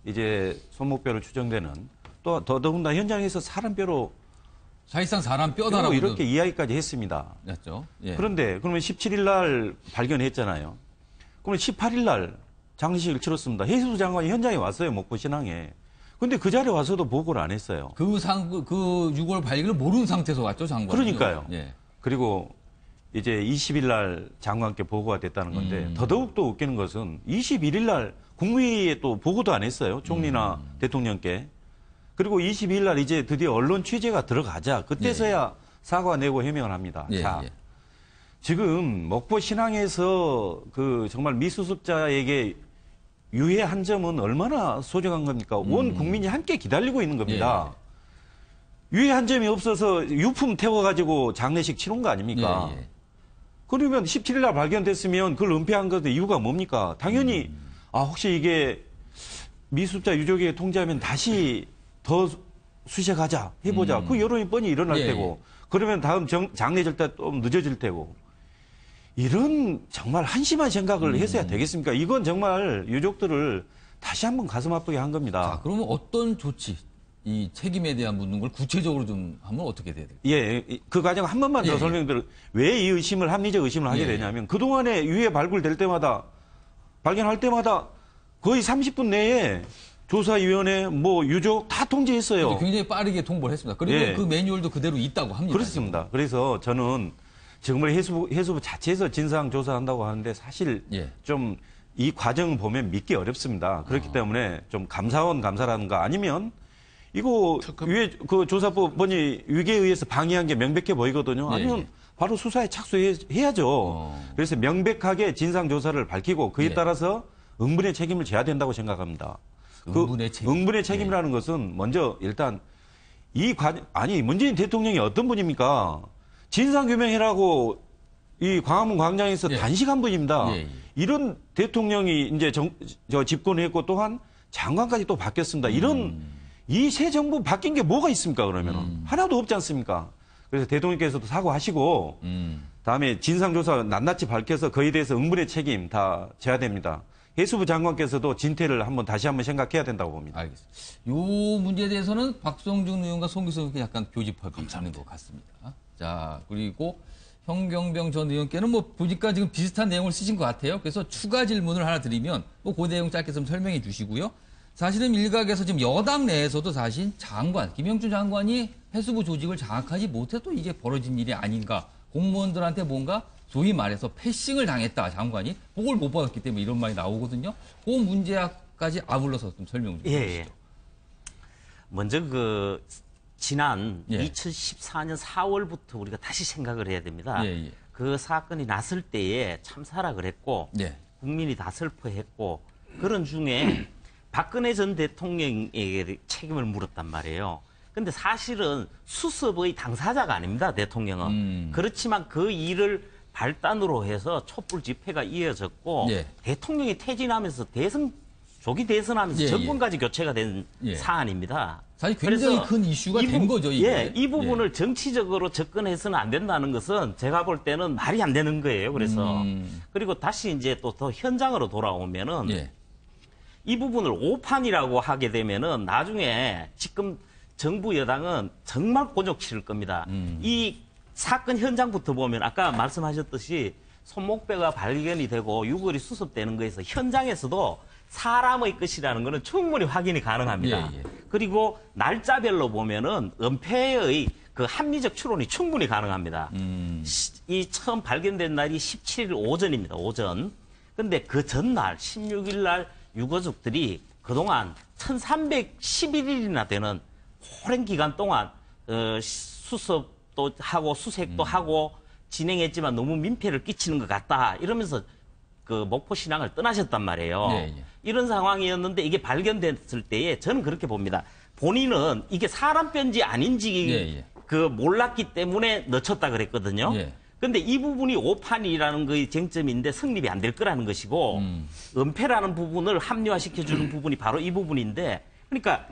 이제 손목뼈로 추정되는 또 더더군다나 현장에서 사람뼈로 사실상 사람 뼈다라고 이렇게 이야기까지 했습니다. 맞죠? 그런데 그러면 17일 날 발견했잖아요. 그러면 18일 날 장례식을 치렀습니다. 해수부 장관이 현장에 왔어요. 목포신앙에. 근데 그 자리에 와서도 보고를 안 했어요. 그 6월 발견을 모르는 상태에서 왔죠, 장관이. 그러니까요. 그리고 이제 20일 날 장관께 보고가 됐다는 건데 더더욱 또 웃기는 것은 21일 날 국무회의에 또 보고도 안 했어요. 총리나 대통령께. 그리고 22일 날 이제 드디어 언론 취재가 들어가자 그때서야 사과 내고 해명을 합니다. 자, 지금 목포신앙에서 그 정말 미수습자에게 유해한 점은 얼마나 소중한 겁니까? 온 국민이 함께 기다리고 있는 겁니다. 유해한 점이 없어서 유품 태워가지고 장례식 치른 거 아닙니까? 그러면 17일 날 발견됐으면 그걸 은폐한 것의 이유가 뭡니까? 당연히 혹시 이게 미수습자 유족에게 통지하면 다시 더 수색하자, 해보자. 그 여론이 뻔히 일어날 테고 그러면 다음 장례질 때 좀 늦어질 테고 이런 정말 한심한 생각을 했어야 되겠습니까? 이건 정말 유족들을 다시 한번 가슴 아프게 한 겁니다. 자, 그러면 어떤 조치, 이 책임에 대한 묻는 걸 구체적으로 좀 하면 어떻게 돼야 될까요? 그 과정 한 번만 더 설명드려. 왜 이 의심을, 합리적 의심을 하게 되냐면 그동안에 유해 발굴될 때마다, 발견할 때마다 거의 30분 내에 조사위원회, 유족 다 통지했어요. 굉장히 빠르게 통보를 했습니다. 그리고 그 매뉴얼도 그대로 있다고 합니다. 그렇습니다. 그래서 저는 정말 해수부 자체에서 진상조사한다고 하는데 사실 좀 이 과정 보면 믿기 어렵습니다. 그렇기 때문에 좀 감사라든가 아니면 이거 그 조사법원이 위계에 의해서 방해한 게 명백해 보이거든요. 아니면 바로 수사에 착수해야죠. 그래서 명백하게 진상조사를 밝히고 그에 따라서 응분의 책임을 져야 된다고 생각합니다. 응분의 책임이라는 것은 먼저 일단 문재인 대통령이 어떤 분입니까? 진상규명해라고 이 광화문 광장에서 단식한 분입니다. 이런 대통령이 이제 집권했고 또한 장관까지 또 바뀌었습니다. 이런 이 새 정부 바뀐 게 뭐가 있습니까? 그러면 하나도 없지 않습니까? 그래서 대통령께서도 사과하시고 다음에 진상조사 낱낱이 밝혀서 그에 대해서 응분의 책임 다 져야 됩니다. 해수부 장관께서도 진퇴를 다시 한번 생각해야 된다고 봅니다. 알겠습니다. 이 문제에 대해서는 박성준 의원과 송기석 의원께 약간 교집합이 있는 것 같습니다. 자, 그리고 현경병 전 의원께는 보니까 지금 비슷한 내용을 쓰신 것 같아요. 그래서 추가 질문을 하나 드리면 그 내용 짧게 좀 설명해 주시고요. 사실은 일각에서 지금 여당 내에서도 사실 김영춘 장관이 해수부 조직을 장악하지 못해도 이게 벌어진 일이 아닌가. 공무원들한테 뭔가 소위 말해서 패싱을 당했다, 장관이. 보고를 못 받았기 때문에 이런 말이 나오거든요. 그 문제까지 아울러서 좀 설명 좀 해주시죠. 먼저 지난 2014년 4월부터 우리가 다시 생각을 해야 됩니다. 그 사건이 났을 때에 참사라 그랬고 국민이 다 슬퍼했고 그런 중에 박근혜 전 대통령에게 책임을 물었단 말이에요. 근데 사실은 수습의 당사자가 아닙니다, 대통령은. 그렇지만 그 일을 발단으로 해서 촛불 집회가 이어졌고 대통령이 퇴진하면서 조기 대선하면서 정권까지 교체가 된 사안입니다. 사실 굉장히 큰 이슈가 된 거죠, 이게. 이 부분을 정치적으로 접근해서는 안 된다는 것은 제가 볼 때는 말이 안 되는 거예요. 그래서 그리고 다시 이제 또 더 현장으로 돌아오면은 이 부분을 오판이라고 하게 되면은 나중에 지금 정부 여당은 정말 곤욕 치를 겁니다. 이 사건 현장부터 보면 아까 말씀하셨듯이 손목뼈가 발견이 되고 유골이 수습되는 거에서 현장에서도 사람의 것이라는 것은 충분히 확인이 가능합니다. 그리고 날짜별로 보면은 은폐의 그 합리적 추론이 충분히 가능합니다. 이 처음 발견된 날이 17일 오전입니다. 오전. 근데 그 전날 16일 날 유가족들이 그동안 1311일이나 되는 오랜 기간 동안 수습도 하고 수색도 하고 진행했지만 너무 민폐를 끼치는 것 같다 이러면서 그 목포 신앙을 떠나셨단 말이에요. 이런 상황이었는데 이게 발견됐을 때에 저는 그렇게 봅니다. 본인은 이게 사람 뼈인지 아닌지 그 몰랐기 때문에 늦췄다 그랬거든요. 근데 이 부분이 오판이라는 그 쟁점인데 성립이 안 될 거라는 것이고 은폐라는 부분을 합리화시켜주는 부분이 바로 이 부분인데 그러니까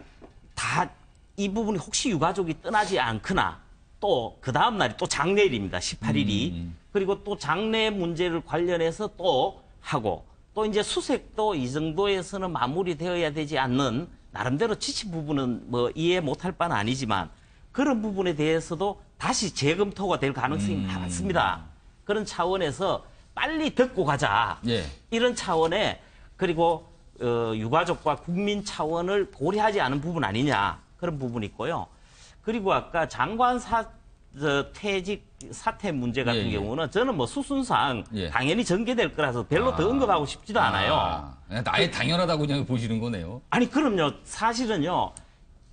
다 이 부분이 혹시 유가족이 떠나지 않거나 또 그 다음 날이 또 장례일입니다. 18일이. 그리고 또 장례 문제를 관련해서 또 하고 또 이제 수색도 이 정도에서는 마무리되어야 되지 않는 나름대로 지친 부분은 뭐 이해 못할 바는 아니지만 그런 부분에 대해서도 다시 재검토가 될 가능성이 많습니다. 그런 차원에서 빨리 듣고 가자. 이런 차원에 그리고 유가족과 국민 차원을 고려하지 않은 부분 아니냐. 그런 부분이 있고요. 그리고 아까 장관 퇴직 사퇴 문제 같은 경우는 저는 뭐 수순상 당연히 전개될 거라서 별로 더 언급하고 싶지도 않아요. 아예 당연하다고 그냥 보시는 거네요. 아니 그럼요. 사실은요.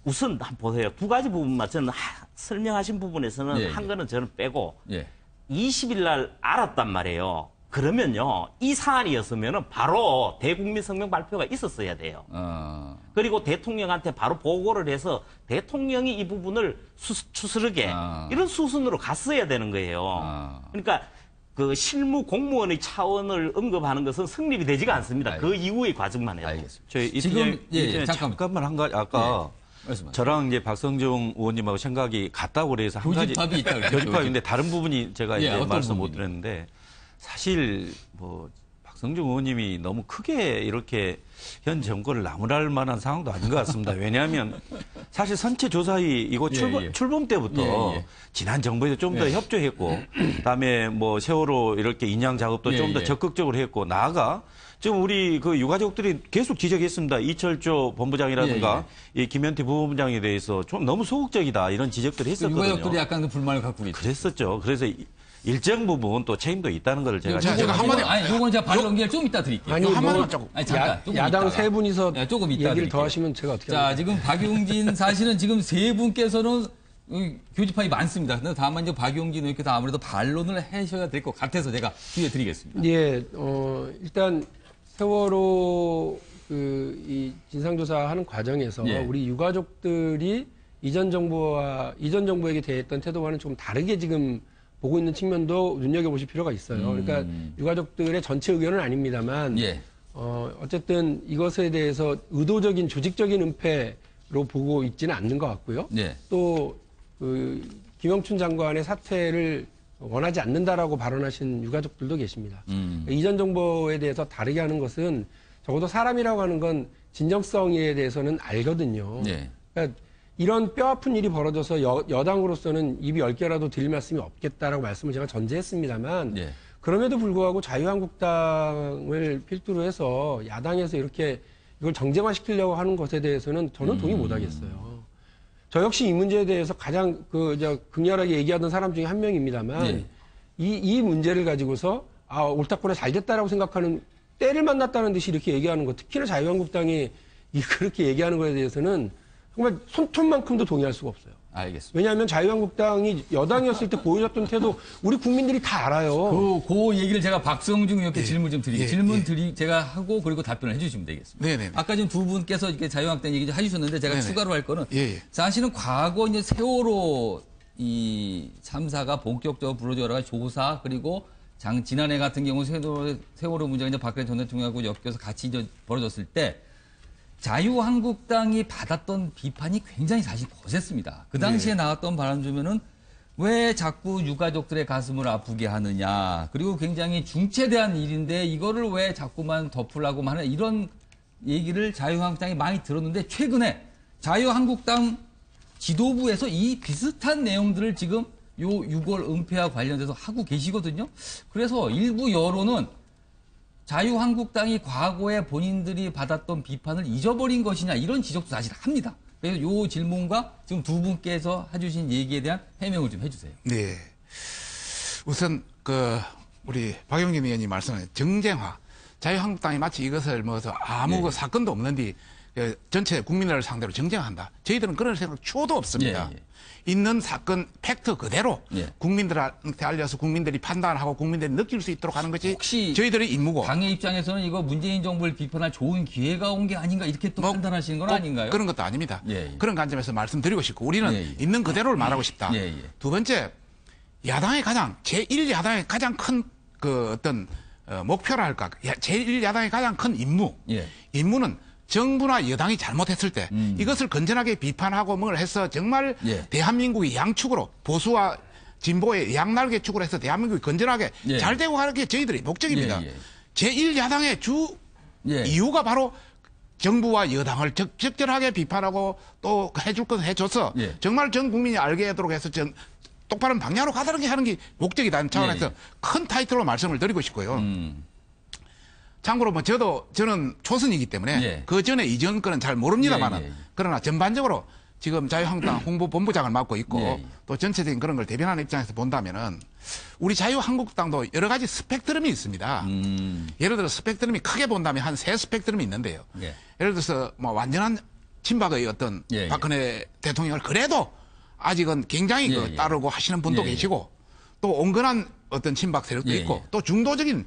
우선 한번 보세요. 두 가지 부분만 저는 설명하신 부분에서는 한 거는 저는 빼고 20일 날 알았단 말이에요. 그러면요. 이 사안이었으면 바로 대국민 성명 발표가 있었어야 돼요. 그리고 대통령한테 바로 보고를 해서 대통령이 이 부분을 추스르게 이런 수순으로 갔어야 되는 거예요. 그러니까 그 실무 공무원의 차원을 언급하는 것은 성립이 되지가 않습니다. 그 이후의 과정만 해도. 저희 지금 잠깐만 한 가지 아까 저랑 이제 박성중 의원님하고 생각이 같다고 그래서 한 가지 교집합이 있다. 교집합인데 다른 부분이 제가 이제 말씀 못 드렸는데 사실 뭐 박성중 의원님이 너무 크게 이렇게 현 정권을 나무랄 만한 상황도 아닌 것 같습니다. 왜냐하면 사실 선체 조사위 이거 출범 때부터 지난 정부에서 좀 더 협조했고 그다음에 뭐 세월호 이렇게 인양 작업도 좀 더 적극적으로 했고 나아가 지금 우리 그 유가족들이 계속 지적했습니다. 이철조 본부장이라든가 이 김현태 부본부장에 대해서 좀 너무 소극적이다 이런 지적들을 했었거든요. 유가족들이 약간 그 불만을 갖고 있죠. 그랬었죠. 그래서 일정 부분 또 책임도 있다는 걸 제가 한마디 아니 요건 제가 발언 기회를 좀 이따 드릴게요. 아니 한마디만 조금. 아니 잠깐. 조금 야당 이따가. 세 분이서 조금 이따 얘기를 드릴게요. 더 하시면 제가 어떻게 자, 지금 박용진 사실은 지금 세 분께서는 교집합이 많습니다. 근데 다만 이제 박용진 의원께서 아무래도 반론을 하셔야 될 것 같아서 제가 기회 드리겠습니다. 예, 일단 세월호 이 진상조사하는 과정에서 우리 유가족들이 이전 정부에게 대했던 태도와는 좀 다르게 지금 보고 있는 측면도 눈여겨보실 필요가 있어요. 그러니까 유가족들의 전체 의견은 아닙니다만 어쨌든 이것에 대해서 의도적인 조직적인 은폐로 보고 있지는 않는 것 같고요. 또 김영춘 장관의 사퇴를 원하지 않는다라고 발언하신 유가족들도 계십니다. 이전 정부에 대해서 다르게 하는 것은 적어도 사람이라고 하는 건 진정성에 대해서는 알거든요. 그러니까 이런 뼈아픈 일이 벌어져서 여당으로서는 입이 10개라도 드릴 말씀이 없겠다라고 말씀을 제가 전제했습니다만 그럼에도 불구하고 자유한국당을 필두로 해서 야당에서 이렇게 이걸 정쟁화시키려고 하는 것에 대해서는 저는 동의 못하겠어요. 저 역시 이 문제에 대해서 가장 극렬하게 얘기하던 사람 중에 한 명입니다만 이 문제를 가지고서 옳다구나 잘 됐다라고 생각하는 때를 만났다는 듯이 이렇게 얘기하는 것, 특히나 자유한국당이 그렇게 얘기하는 것에 대해서는 정말 손톱만큼도 동의할 수가 없어요. 알겠습니다. 왜냐하면 자유한국당이 여당이었을 때 보여줬던 태도 우리 국민들이 다 알아요. 그 얘기를 제가 박성중 의원께 질문 좀 드리겠습니다. 제가 하고 그리고 답변을 해주시면 되겠습니다. 아까 지금 두 분께서 이렇게 자유한국당 얘기 좀 해주셨는데 제가 추가로 할 거는 사실은 과거 이제 세월호 이 참사가 본격적으로 불어져 여러 가지 조사 그리고 지난해 같은 경우 세월호 문제가 이제 박근혜 전 대통령하고 엮여서 같이 이제 벌어졌을 때. 자유한국당이 받았던 비판이 굉장히 사실 거셌습니다. 그 당시에 나왔던 발언 중에는 왜 자꾸 유가족들의 가슴을 아프게 하느냐. 그리고 굉장히 중체대한 일인데 이거를 왜 자꾸만 덮으려고 하는 이런 얘기를 자유한국당이 많이 들었는데 최근에 자유한국당 지도부에서 이 비슷한 내용들을 지금 요 6월 은폐와 관련돼서 하고 계시거든요. 그래서 일부 여론은 자유한국당이 과거에 본인들이 받았던 비판을 잊어버린 것이냐 이런 지적도 사실 합니다. 그래서 요 질문과 지금 두 분께서 해주신 얘기에 대한 해명을 좀 해주세요. 네. 우선 우리 박용진 의원이 말씀하신 정쟁화. 자유한국당이 마치 이것을 아무 사건도 없는데 전체 국민을 상대로 정쟁한다. 저희들은 그런 생각 초도 없습니다. 있는 사건 팩트 그대로 국민들한테 알려서 국민들이 판단하고 국민들이 느낄 수 있도록 하는 것이 혹시 저희들의 임무고. 당의 입장에서는 이거 문재인 정부를 비판할 좋은 기회가 온 게 아닌가 이렇게 또 판단하시는 건 아닌가요? 그런 것도 아닙니다. 그런 관점에서 말씀드리고 싶고 우리는 있는 그대로를 말하고 싶다. 두 번째, 야당의 제1야당의 가장 큰 목표라 할까. 제1야당의 가장 큰 임무는 정부나 여당이 잘못했을 때 이것을 건전하게 비판하고 뭘 해서 정말 대한민국이 양축으로 보수와 진보의 양날개 축으로 해서 대한민국이 건전하게 잘 되고 하는 게 저희들의 목적입니다. 제1야당의 주 이유가 바로 정부와 여당을 적절하게 비판하고 또 해줄 건 해줘서 정말 전 국민이 알게 하도록 해서 똑바른 방향으로 가다는 게 하는 게 목적이다는 차원에서 큰 타이틀로 말씀을 드리고 싶고요. 참고로 저는 초선이기 때문에 그 전에 이전 거는 잘 모릅니다만은 그러나 전반적으로 지금 자유한국당 홍보본부장을 맡고 있고 또 전체적인 그런 걸 대변하는 입장에서 본다면은 우리 자유한국당도 여러 가지 스펙트럼이 있습니다. 예를 들어 스펙트럼이 크게 본다면 한 3스펙트럼이 있는데요. 예를 들어서 완전한 친박의 박근혜 대통령을 그래도 아직은 굉장히 따르고 하시는 분도 계시고 또 온건한 친박 세력도 있고 또 중도적인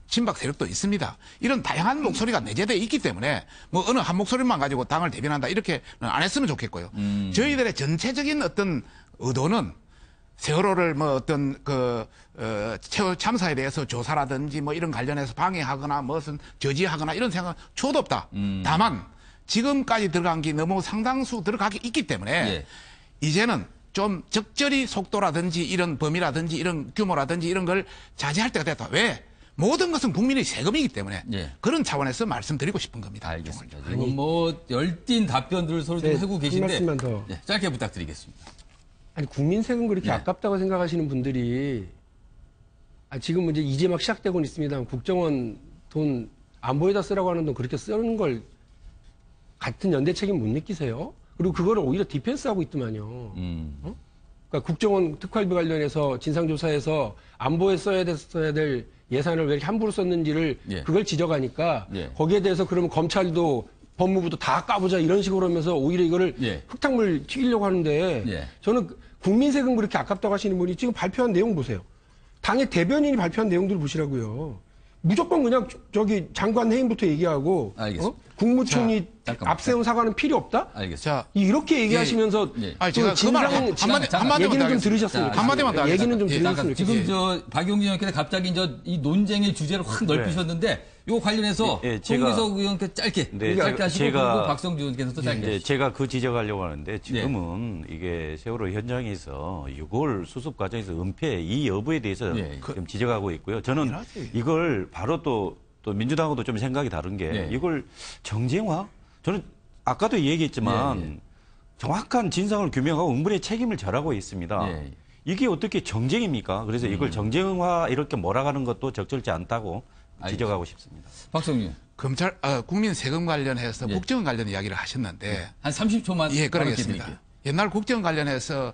친박 세력도 있습니다. 이런 다양한 목소리가 내재되어 있기 때문에 어느 한 목소리만 가지고 당을 대변한다 이렇게는 안 했으면 좋겠고요. 저희들의 전체적인 의도는 세월호를 참사에 대해서 조사라든지 이런 관련해서 방해하거나 무슨 저지하거나 이런 생각은 초도 없다. 다만 지금까지 들어간 게 너무 상당수 들어가기 있기 때문에 이제는 좀 적절히 속도라든지 이런 범위라든지 이런 규모라든지 이런 걸 자제할 때가 됐다. 왜? 모든 것은 국민의 세금이기 때문에 그런 차원에서 말씀드리고 싶은 겁니다. 알겠습니다. 지금 열띤 답변들을 서로 좀 하고 계신데 한 말씀만 더. 짧게 부탁드리겠습니다. 아니 국민 세금 그렇게 아깝다고 생각하시는 분들이 지금 이제 막 시작되고 있습니다. 국정원 돈 안보에다 쓰라고 하는 돈 그렇게 쓰는 걸 같은 연대 책임 못 느끼세요? 그리고 그거를 오히려 디펜스하고 있더만요. 그러니까 국정원 특활비 관련해서 진상조사에서 안보에 써야 될 예산을 왜 이렇게 함부로 썼는지를 그걸 지적하니까 거기에 대해서 그러면 검찰도 법무부도 다 까보자 이런 식으로 하면서 오히려 이거를 흙탕물 튀기려고 하는데 저는 국민 세금 그렇게 아깝다고 하시는 분이 지금 발표한 내용 보세요. 당의 대변인이 발표한 내용들을 보시라고요. 무조건 그냥 장관 해임부터 얘기하고 국무총리 앞세운 사과는 필요 없다? 알겠습니다. 이렇게 얘기하시면서 제가 한마디만 얘기는 좀 들으셨으면 한마디만 더 얘기는 좀 들으셨으면 지금 박용진 의원께서 갑자기 이 논쟁의 주제를 확 넓히셨는데 요 관련해서 송기석 의원께 짧게 하시고 그리고 박성주 의원께서도 짧게 제가 그 지적하려고 하는데 지금은 이게 세월호 현장에서 6월 수습 과정에서 은폐 이 여부에 대해서 좀 지적하고 있고요. 저는 이걸 바로 또 민주당하고도 좀 생각이 다른 게 이걸 정쟁화? 저는 아까도 얘기했지만 정확한 진상을 규명하고 응분의 책임을 절하고 있습니다. 이게 어떻게 정쟁입니까? 그래서 이걸 정쟁화 이렇게 몰아가는 것도 적절치 않다고 지적하고 싶습니다. 박성준. 국민 세금 관련해서 국정원 관련 이야기를 하셨는데. 한 30초만. 그러겠습니다. 옛날 국정원 관련해서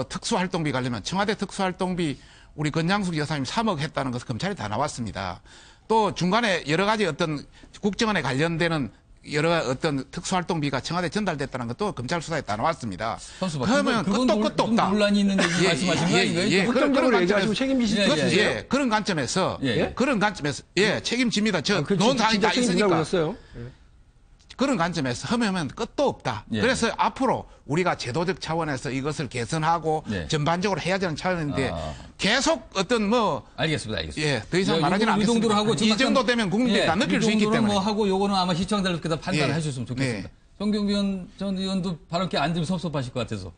특수활동비 관련하면 청와대 특수활동비 우리 권장숙 여사님 3억 했다는 것은 검찰이 다 나왔습니다. 또 중간에 여러 가지 국정원에 관련되는 여러 특수활동비가 청와대 전달됐다는 것도 검찰 수사에 다 나왔습니다. 그러면 끝도 없다. 논란이 있는 얘기 말씀하신 거 아닌가요? 확정적으로 얘기하시고 책임지시죠. 그런 관점에서 책임집니다. 논사항이 다 있으니까. 그런 관점에서 하면 끝도 없다. 그래서 앞으로 우리가 제도적 차원에서 이것을 개선하고 전반적으로 해야 되는 차원인데 계속 알겠습니다. 더 이상 말하지는 않겠습니다. 하고 이 정도 되면 국민들이 다 느낄 수 있기 때문에. 하고 요거는 아마 시청자들께서 판단을 해주셨으면 좋겠습니다. 정경빈 전 의원도 발언 안 들으면 섭섭하실 것 같아서.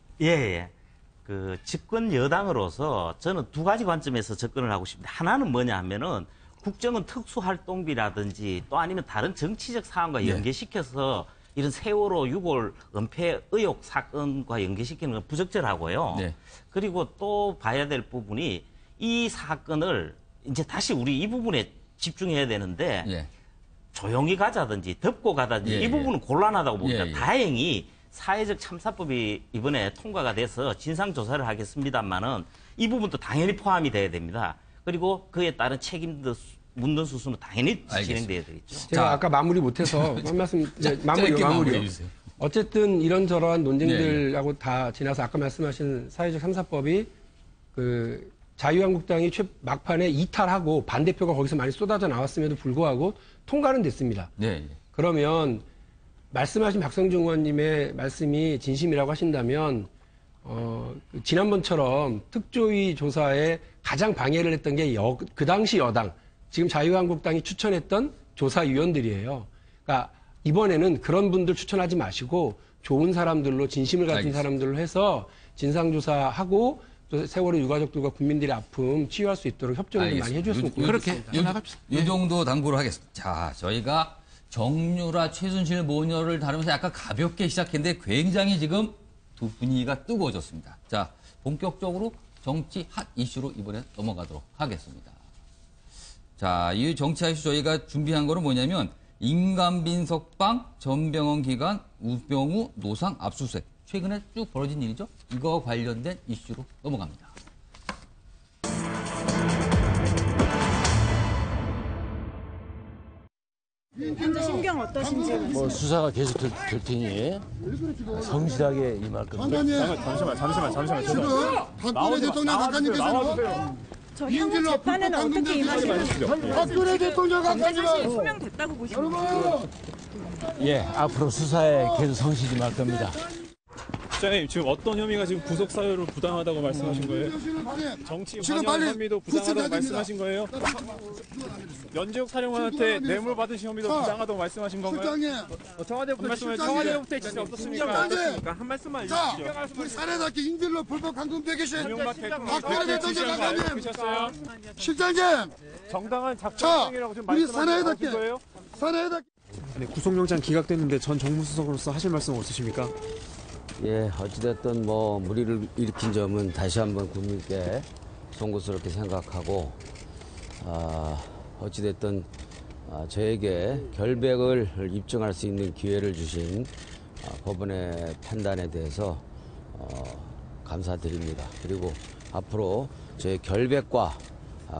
그 집권 여당으로서 저는 두 가지 관점에서 접근을 하고 싶습니다. 하나는 뭐냐 하면은 국정원 특수활동비라든지 또 아니면 다른 정치적 사안과 연계시켜서 이런 세월호 6월 은폐 의혹 사건과 연계시키는 건 부적절하고요. 네. 그리고 또 봐야 될 부분이 이 사건을 이제 다시 우리 이 부분에 집중해야 되는데 예. 조용히 가자든지 덮고 가든지 예, 이 부분은 곤란하다고 봅니다. 예, 예. 다행히 사회적 참사법이 이번에 통과가 돼서 진상조사를 하겠습니다만은 이 부분도 당연히 포함이 돼야 됩니다. 그리고 그에 따른 책임도 묻는 수순은 당연히 진행돼야 되겠죠. 제가 아까 마무리 못해서 한 말씀 마무리요. 어쨌든 이런저런 논쟁들하고 다 지나서 아까 말씀하신 사회적 참사법이 그 자유한국당이 막판에 이탈하고 반대표가 거기서 많이 쏟아져 나왔음에도 불구하고 통과는 됐습니다. 네. 그러면 말씀하신 박성중 의원님의 말씀이 진심이라고 하신다면 지난번처럼 특조위 조사에 가장 방해를 했던 게 그 당시 여당, 지금 자유한국당이 추천했던 조사위원들이에요. 그러니까 이번에는 그런 분들 추천하지 마시고 좋은 사람들로 진심을 가진 사람들로 해서 진상조사하고 또 세월호 유가족들과 국민들의 아픔 치유할 수 있도록 협조를 좀 많이 해주셨으면 고맙겠습니다. 그렇게 이 정도 당부를 하겠습니다. 자, 저희가 정유라, 최순실 모녀를 다루면서 약간 가볍게 시작했는데 굉장히 지금 두 분위기가 뜨거워졌습니다. 자, 본격적으로 정치 핫 이슈로 이번에 넘어가도록 하겠습니다. 자, 이 정치 핫 이슈 저희가 준비한 거는 뭐냐면 임관빈 석방, 전병헌 기간, 우병우 노상 압수수색. 최근에 쭉 벌어진 일이죠. 이거 관련된 이슈로 넘어갑니다. 현재 심경 어떠신지? 뭐 수사가 계속 될 테니 성실하게 임할 겁니다. 잠시만. 지금 박근혜 대통령 각하님께서는 저 향후 재판에는 어떻게 임하시는지 박근혜 대통령 각하님은 사실 소명됐다고 보시나요? 예, 앞으로 수사에 계속 성실히 임할 겁니다. 시장님, 지금 어떤 혐의가 지금 구속 사유를 부당하다고 말씀하신 거예요? 정치 관여 혐의도 부당하다고 말씀하신 거예요? 연재욱 사령관한테 뇌물 받으신 혐의도 부당하다고 말씀하신 건가요? 청와대부터 진짜 없었습니까? 한 말씀만 해주시죠. 우리 사례답게 인질로 불법 감금돼 계신 박근혜 대통령 각하님, 실장님, 정당한 작전이라고 지금 말씀하신 거예요? 사례답게. 네, 구속영장 기각됐는데 전 정무수석으로서 하실 말씀 없으십니까? 예, 어찌됐든 뭐 무리를 일으킨 점은 다시 한번 국민께 송구스럽게 생각하고 어찌됐든 저에게 결백을 입증할 수 있는 기회를 주신 법원의 판단에 대해서 감사드립니다. 그리고 앞으로 저의 결백과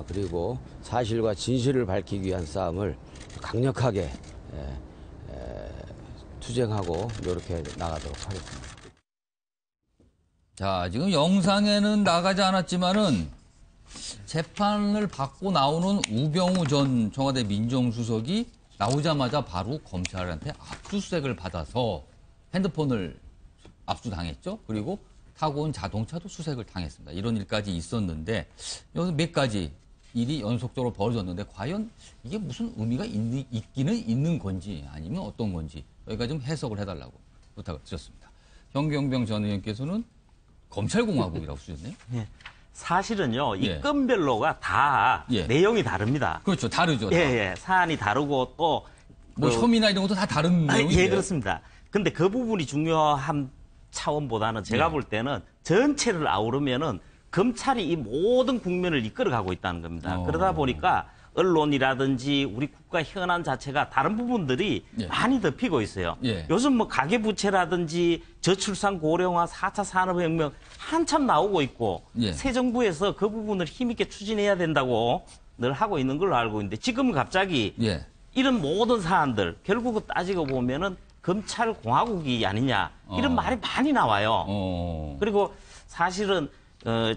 그리고 사실과 진실을 밝히기 위한 싸움을 강력하게 투쟁하고 노력해 나가도록 하겠습니다. 자, 지금 영상에는 나가지 않았지만은 재판을 받고 나오는 우병우 전 청와대 민정수석이 나오자마자 바로 검찰한테 압수수색을 받아서 핸드폰을 압수당했죠. 그리고 타고 온 자동차도 수색을 당했습니다. 이런 일까지 있었는데 여기서 몇 가지 일이 연속적으로 벌어졌는데 과연 이게 무슨 의미가 있기는 있는 건지 아니면 어떤 건지 여기가 좀 해석을 해달라고 부탁을 드렸습니다. 현경병 전 의원께서는 검찰공화국이라고 쓰셨네요. 예. 사실은요, 이 건별로가 다 내용이 다릅니다. 그렇죠. 다르죠. 예. 사안이 다르고 또. 뭐 혐의나 이런 것도 다 다른 내용이에요. 예, 그렇습니다. 근데 그 부분이 중요한 차원보다는 제가 볼 때는 전체를 아우르면은 검찰이 이 모든 국면을 이끌어가고 있다는 겁니다. 그러다 보니까 언론이라든지 우리 국가 현안 자체가 다른 부분들이 많이 덮이고 있어요. 요즘 뭐 가계부채라든지 저출산 고령화 4차 산업혁명 한참 나오고 있고 새 정부에서 그 부분을 힘있게 추진해야 된다고 늘 하고 있는 걸로 알고 있는데 지금 갑자기 이런 모든 사안들 결국은 따지고 보면은 검찰공화국이 아니냐 이런 말이 많이 나와요. 그리고 사실은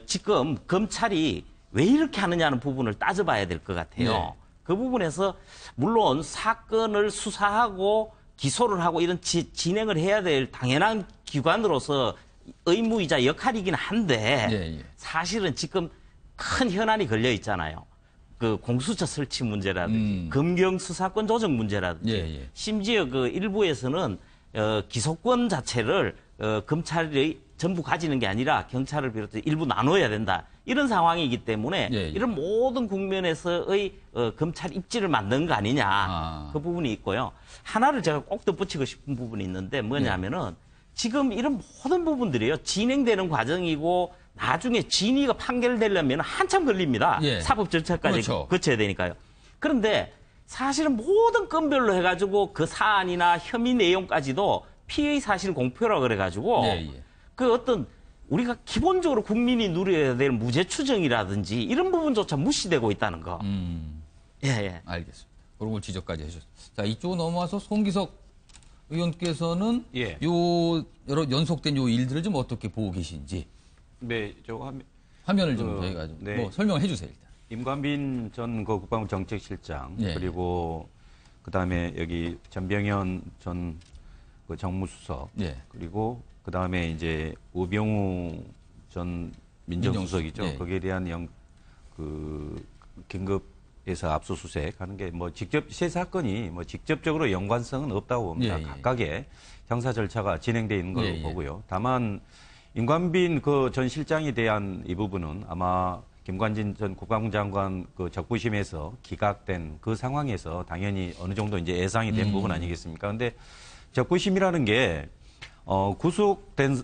지금 검찰이 왜 이렇게 하느냐는 부분을 따져봐야 될 것 같아요. 그 부분에서 물론 사건을 수사하고 기소를 하고 이런 진행을 해야 될 당연한 기관으로서 의무이자 역할이긴 한데 사실은 지금 큰 현안이 걸려 있잖아요. 그 공수처 설치 문제라든지 검경 수사권 조정 문제라든지 심지어 그 일부에서는 기소권 자체를 검찰이 전부 가지는 게 아니라 경찰을 비롯해 일부 나눠야 된다. 이런 상황이기 때문에 이런 모든 국면에서의 검찰 입지를 만든 거 아니냐 그 부분이 있고요. 하나를 제가 꼭 덧붙이고 싶은 부분이 있는데 뭐냐면은 지금 이런 모든 부분들이요 진행되는 과정이고 나중에 진위가 판결되려면 한참 걸립니다. 사법 절차까지 거쳐야 되니까요. 그런데 사실은 모든 건별로 해가지고 그 사안이나 혐의 내용까지도 피의 사실 공표라 그래가지고 그 어떤 우리가 기본적으로 국민이 누려야 될 무죄 추정이라든지 이런 부분조차 무시되고 있다는 거. 알겠습니다. 그런 걸 지적까지 해주셨습니다. 자, 이쪽으로 넘어와서 송기석 의원께서는 요 여러 연속된 요 일들을 좀 어떻게 보고 계신지. 네, 저 화면을 좀 저희가 좀 뭐 설명해 주세요 일단. 임관빈 전 그 국방부 정책실장 그리고 그다음에 여기 전병현 전 그 정무수석 그리고 그다음에 이제 우병우 전 민정수석이죠. 거기에 대한 그 긴급에서 압수수색하는 게 뭐 직접 세 사건이 뭐 직접적으로 연관성은 없다고 봅니다. 각각의 형사 절차가 진행되어 있는 걸로 보고요. 다만 임관빈 그 전 실장에 대한 이 부분은 아마 김관진 전 국방부 장관 그 적부심에서 기각된 그 상황에서 당연히 어느 정도 이제 예상이 된 부분 아니겠습니까? 근데 적부심이라는 게 구속된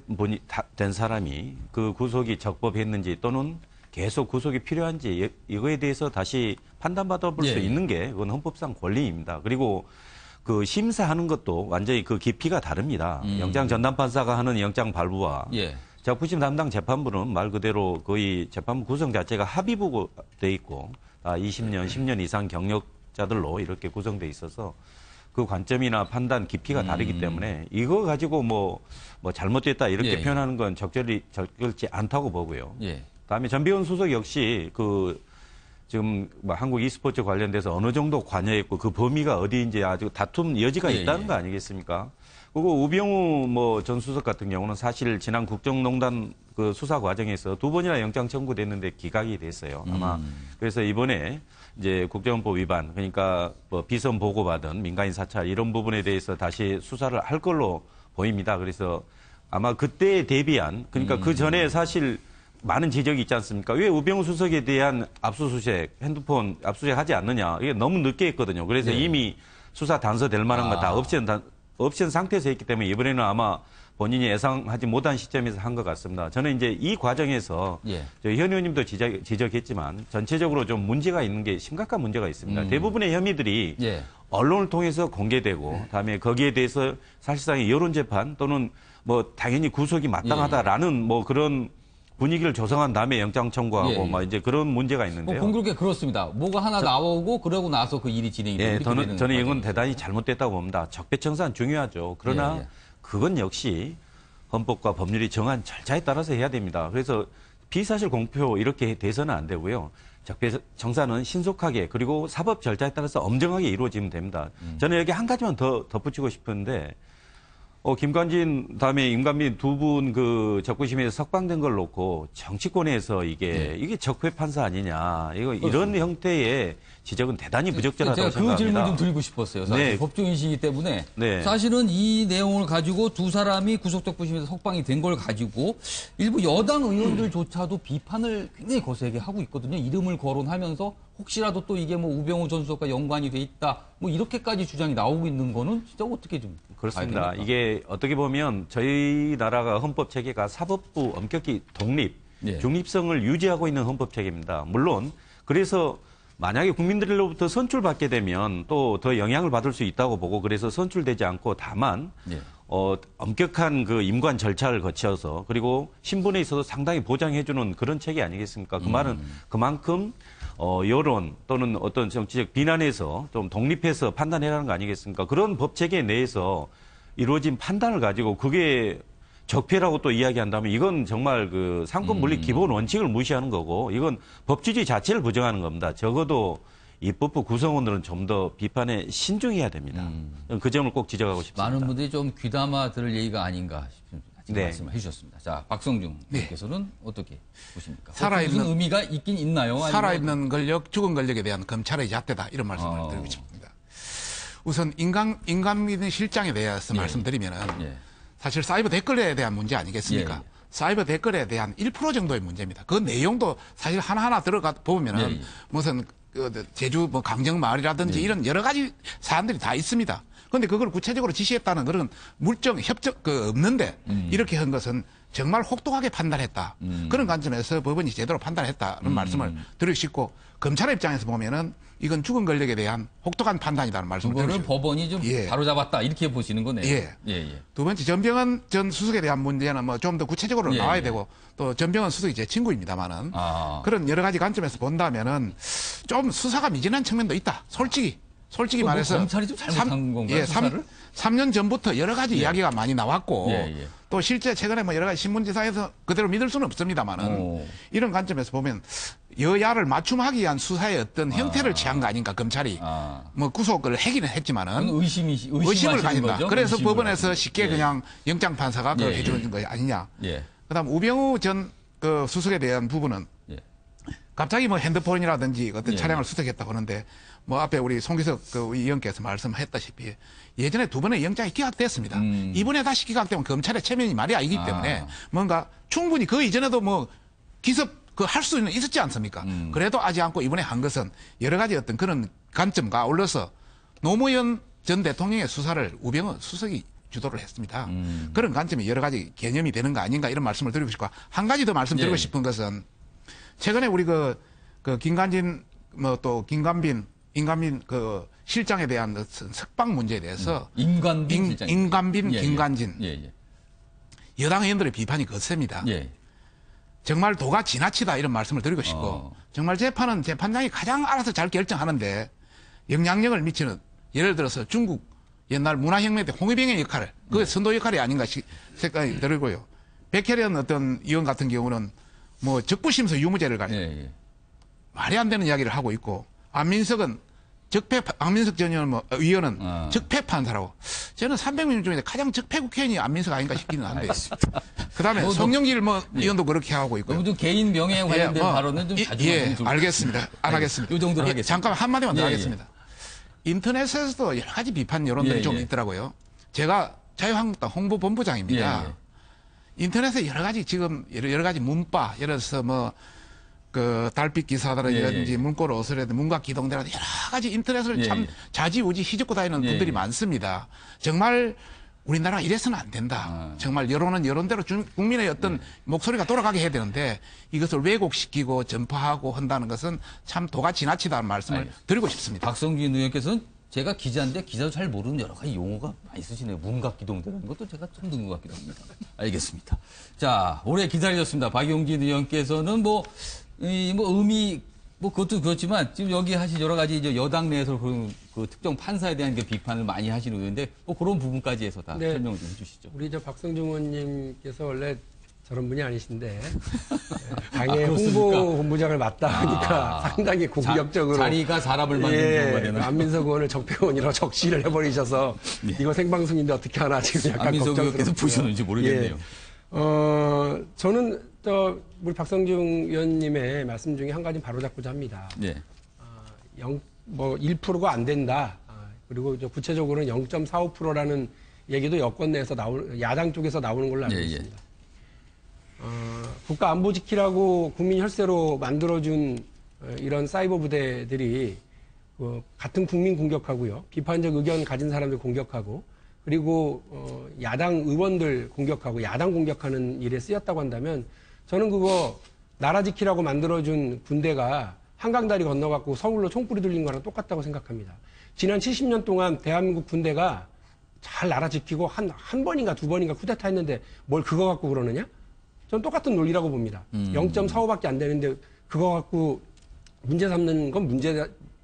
된 사람이 그 구속이 적법했는지 또는 계속 구속이 필요한지 이거에 대해서 다시 판단받아 볼 수 있는 게 그건 헌법상 권리입니다. 그리고 그 심사하는 것도 완전히 그 깊이가 다릅니다. 영장 전담판사가 하는 영장 발부와 적부심 담당 재판부는 말 그대로 거의 재판부 구성 자체가 합의부가 돼 있고 20년, 10년 이상 경력자들로 이렇게 구성돼 있어서 그 관점이나 판단 깊이가 다르기 때문에 이거 가지고 뭐 잘못됐다 이렇게 표현하는 건 적절치 않다고 보고요. 그다음에 전병헌 수석 역시 그 지금 뭐 한국 e스포츠 관련돼서 어느 정도 관여했고 그 범위가 어디인지 아주 다툼 여지가 있다는 거 아니겠습니까? 그리고 우병우 뭐 전 수석 같은 경우는 사실 지난 국정농단 그 수사 과정에서 2번이나 영장 청구됐는데 기각이 됐어요. 아마 그래서 이번에 이제 국정원법 위반 그러니까 뭐 비선 보고받은 민간인 사찰 이런 부분에 대해서 다시 수사를 할 걸로 보입니다. 그래서 아마 그때에 대비한 그러니까 그 전에 사실 많은 지적이 있지 않습니까? 왜 우병우 수석에 대한 압수수색, 핸드폰 압수수색 하지 않느냐. 이게 너무 늦게 했거든요. 그래서 이미 수사 단서될 만한 거 다 옵션 상태에서 했기 때문에 이번에는 아마 본인이 예상하지 못한 시점에서 한 것 같습니다. 저는 이제 이 과정에서 현 의원님도 지적했지만 전체적으로 좀 문제가 있는 게 심각한 문제가 있습니다. 대부분의 혐의들이 언론을 통해서 공개되고 다음에 거기에 대해서 사실상의 여론재판 또는 뭐 당연히 구속이 마땅하다라는 뭐 그런 분위기를 조성한 다음에 영장 청구하고 막 이제 그런 문제가 있는데요. 공교롭게 그렇습니다. 뭐가 하나 나오고 그러고 나서 그 일이 진행이 되는 저는 이건 대단히 잘못됐다고 봅니다. 적폐청산 중요하죠. 그러나 그건 역시 헌법과 법률이 정한 절차에 따라서 해야 됩니다. 그래서 비사실 공표 이렇게 돼서는 안 되고요. 적폐청산은 신속하게 그리고 사법 절차에 따라서 엄정하게 이루어지면 됩니다. 저는 여기 한 가지만 더 덧붙이고 싶은데 김관진 다음에 임관빈 두 분 그 적부심에서 석방된 걸 놓고 정치권에서 이게 적폐 판사 아니냐 이런 형태의 지적은 대단히 부적절하다고 생각합니다. 제가 그 질문 좀 드리고 싶었어요. 사실 법조인식이기 때문에 사실은 이 내용을 가지고 두 사람이 구속적부심에서 석방이 된 걸 가지고 일부 여당 의원들조차도 비판을 굉장히 거세게 하고 있거든요. 이름을 거론하면서 혹시라도 또 이게 뭐 우병우 전 수석과 연관이 돼 있다 뭐 이렇게까지 주장이 나오고 있는 거는 진짜 어떻게 좀 그렇습니다. 이게 어떻게 보면 저희 나라가 헌법 체계가 사법부 엄격히 독립, 중립성을 유지하고 있는 헌법 체계입니다. 물론 그래서 만약에 국민들로부터 선출받게 되면 또 더 영향을 받을 수 있다고 보고 그래서 선출되지 않고 다만 엄격한 그 임관 절차를 거쳐서 그리고 신분에 있어서 상당히 보장해주는 그런 체계 아니겠습니까? 그 말은 그만큼 여론 또는 어떤 정치적 비난에서 좀 독립해서 판단해라는 거 아니겠습니까? 그런 법 체계 내에서 이루어진 판단을 가지고 그게 적폐라고 또 이야기한다면 이건 정말 그 상권 분립 기본 원칙을 무시하는 거고 이건 법치주의 자체를 부정하는 겁니다. 적어도 입법부 구성원들은 좀 더 비판에 신중해야 됩니다. 그 점을 꼭 지적하고 싶습니다. 많은 분들이 좀 귀담아 들을 얘기가 아닌가 싶은 말씀을 해주셨습니다. 자, 박성중 님께서는 어떻게 보십니까? 살아있는 무슨 의미가 있긴 있나요? 살아있는 권력, 죽은 권력에 대한 검찰의 잣대다 이런 말씀을 드리고 싶습니다. 우선 인간민 실장에 대해서 말씀드리면은 사실 사이버 댓글에 대한 문제 아니겠습니까? 사이버 댓글에 대한 1% 정도의 문제입니다. 그 내용도 사실 하나하나 들어가 보면은 무슨 제주 뭐 강정마을이라든지 이런 여러 가지 사안들이 다 있습니다. 그런데 그걸 구체적으로 지시했다는 그런 물정 협정 없는데 이렇게 한 것은 정말 혹독하게 판단했다. 그런 관점에서 법원이 제대로 판단했다는 말씀을 드리고 싶고 검찰의 입장에서 보면은 이건 죽은 권력에 대한 혹독한 판단이라는 말씀을 드리고 싶습니다. 법원이 좀 바로잡았다 이렇게 보시는 거네요. 두 번째 전병헌 전 수석에 대한 문제는 뭐 좀 더 구체적으로 나와야 되고 또 전병헌 수석이 제 친구입니다만은 그런 여러 가지 관점에서 본다면은 좀 수사가 미진한 측면도 있다. 솔직히 말해서 검찰이 좀 잘못한 건가요? 수사를? 3년 전부터 여러 가지 이야기가 많이 나왔고 또 실제 최근에 뭐 여러 가지 신문지사에서 그대로 믿을 수는 없습니다만은 이런 관점에서 보면 여야를 맞춤하기 위한 수사의 어떤 형태를 취한 거 아닌가 검찰이 뭐 구속을 하기는 했지만은 의심을 가진다. 거죠? 그래서 법원에서 쉽게 그냥 영장 판사가 그걸 해주는 거 아니냐. 그다음 우병우 전 그 수석에 대한 부분은 갑자기 뭐 핸드폰이라든지 어떤 차량을 수색했다고 하는데 뭐 앞에 우리 송기석 그 의원께서 말씀했다시피 예전에 2번의 영장이 기각됐습니다. 이번에 다시 기각되면 검찰의 체면이 말이 아니기 때문에 뭔가 충분히 그 이전에도 뭐 기습 할 수는 있었지 않습니까? 그래도 하지 않고 이번에 한 것은 여러 가지 어떤 그런 관점과 아울러서 노무현 전 대통령의 수사를 우병우 수석이 주도를 했습니다. 그런 관점이 여러 가지 개념이 되는 거 아닌가 이런 말씀을 드리고 싶고 한 가지 더 말씀드리고 싶은 것은 최근에 우리 그 김관진 뭐 또 인감빈 그 실장에 대한 석방 문제에 대해서 인감빈 김관진 여당 의원들의 비판이 거셉니다. 정말 도가 지나치다 이런 말씀을 드리고 싶고 정말 재판은 재판장이 가장 알아서 잘 결정하는데 영향력을 미치는 예를 들어서 중국 옛날 문화혁명 때 홍위병의 역할을 그게 선도 역할이 아닌가 생각이 들고요. 백혜련 어떤 의원 같은 경우는 뭐 적부심서 유무죄를 가지고 말이 안 되는 이야기를 하고 있고 안민석은 안민석 전 의원은 적폐 판사라고 저는 300명 중에 가장 적폐 국회의원이 안민석 아닌가 싶기는 한데 그다음에 송영길 의원도 그렇게 하고 있고요. 너무 좀 개인 명예에 관련된 발언은 좀 자주 알겠습니다. 안 하겠습니다. 이 정도로 하겠습니다. 잠깐 한마디만 더 하겠습니다. 인터넷에서도 여러 가지 비판 여론들이 좀 있더라고요. 제가 자유한국당 홍보본부장입니다. 인터넷에 여러 가지 지금 여러 가지 문파 예를 들어서 뭐 그 달빛 기사라든지 문골 어스레든 문각 기동대라든지 여러 가지 인터넷을 참 자지우지 휘젓고 다니는 분들이 많습니다. 정말 우리나라가 이래서는 안 된다. 정말 여론은 여론대로 국민의 어떤 목소리가 돌아가게 해야 되는데 이것을 왜곡시키고 전파하고 한다는 것은 참 도가 지나치다는 말씀을 드리고 싶습니다. 박성준 의원께서는 제가 기자인데 기자도 잘 모르는 여러 가지 용어가 많이 쓰시네요. 문각기동대라는 것도 제가 처음 듣는 것 같기도 합니다. 알겠습니다. 자, 오래 기다리셨습니다. 박용진 의원께서는 의미 그것도 그렇지만 지금 여기 하신 여러 가지 이제 여당 내에서 그 특정 판사에 대한 비판을 많이 하시는 의원인데 그런 부분까지 해서 다 설명을 좀 해주시죠. 우리 박성중 의원님께서 원래 저런 분이 아니신데 당의 홍보 본부장을 맡다 하니까 상당히 공격적으로 자리가 사람을 만드는 경우가 되는 안민석 의원을 적폐원이라고 적시를 해버리셔서 이거 생방송인데 어떻게 하나 지금 약간 안민석 의원께서 보셨는지 모르겠네요. 저는 우리 박성중 의원님의 말씀 중에 한 가지 바로잡고자 합니다. 1%가 안 된다. 그리고 구체적으로는 0.45%라는 얘기도 여권 내에서 야당 쪽에서 나오는 걸로 알고 있습니다. 국가 안보 지키라고 국민 혈세로 만들어준 이런 사이버 부대들이 같은 국민 공격하고요. 비판적 의견 가진 사람들 공격하고 그리고 야당 의원들 공격하고 야당 공격하는 일에 쓰였다고 한다면 저는 그거 나라 지키라고 만들어준 군대가 한강다리 건너갖고 서울로 총불이 들린 거랑 똑같다고 생각합니다. 지난 70년 동안 대한민국 군대가 잘 나라 지키고 한 번인가 두 번인가 쿠데타 했는데 뭘 그거 갖고 그러느냐? 전 똑같은 논리라고 봅니다. 0.45밖에 안 되는데 그거 갖고 문제 삼는 건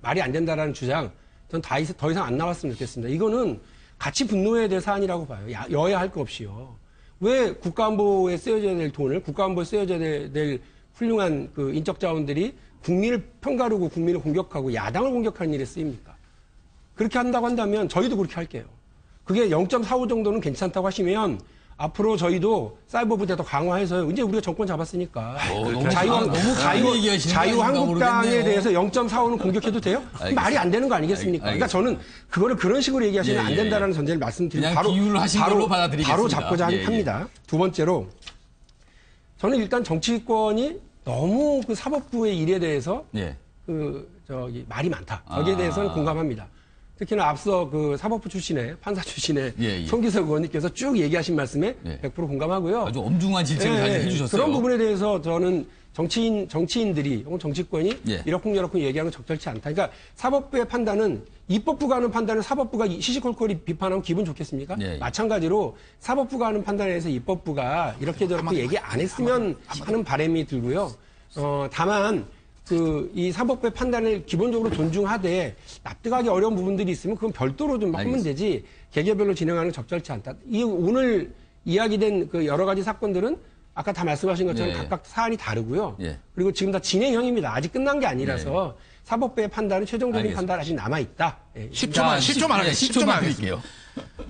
말이 안 된다라는 주장 전 더 이상 안 나왔으면 좋겠습니다. 이거는 가치 분노해야 될 사안이라고 봐요. 여야 할 거 없이요. 왜 국가안보에 쓰여져야 될 돈을 국가안보에 쓰여져야 될 훌륭한 그 인적 자원들이 국민을 편가르고 국민을 공격하고 야당을 공격하는 일에 쓰입니까? 그렇게 한다고 한다면 저희도 그렇게 할게요. 그게 0.45 정도는 괜찮다고 하시면 앞으로 저희도 사이버 부대 더 강화해서 이제 우리가 정권 잡았으니까 자유한국당에 대해서 0.45는 공격해도 돼요? 말이 안 되는 거 아니겠습니까? 그러니까 저는 그거를 그런 식으로 얘기하시면 안 된다라는 전제를 말씀드리고 바로 잡고자 합니다. 두 번째로 저는 일단 정치권이 너무 그 사법부의 일에 대해서 예. 말이 많다. 거기에 대해서는 공감합니다. 특히나 앞서 그 사법부 출신의 판사 출신의 손기석 의원님께서 쭉 얘기하신 말씀에 100% 공감하고요. 아주 엄중한 질책을 해주셨어요. 그런 부분에 대해서 저는 정치인들이 혹은 정치권이 이러쿵저러쿵 얘기하는 건 적절치 않다. 그러니까 사법부의 판단은 입법부가 하는 판단을 사법부가 시시콜콜이 비판하면 기분 좋겠습니까? 마찬가지로 사법부가 하는 판단에 대해서 입법부가 이렇게 저렇게 얘기 안 했으면 하는 바람이 들고요. 다만 이 사법부의 판단을 기본적으로 존중하되 납득하기 어려운 부분들이 있으면 그건 별도로 좀 하면 되지 개개별로 진행하는 건 적절치 않다. 오늘 이야기된 그 여러 가지 사건들은 아까 다 말씀하신 것처럼 각각 사안이 다르고요. 그리고 지금 다 진행형입니다. 아직 끝난 게 아니라서 사법부의 판단은 최종적인 판단 아직 남아 있다. 10초만 하겠습니다.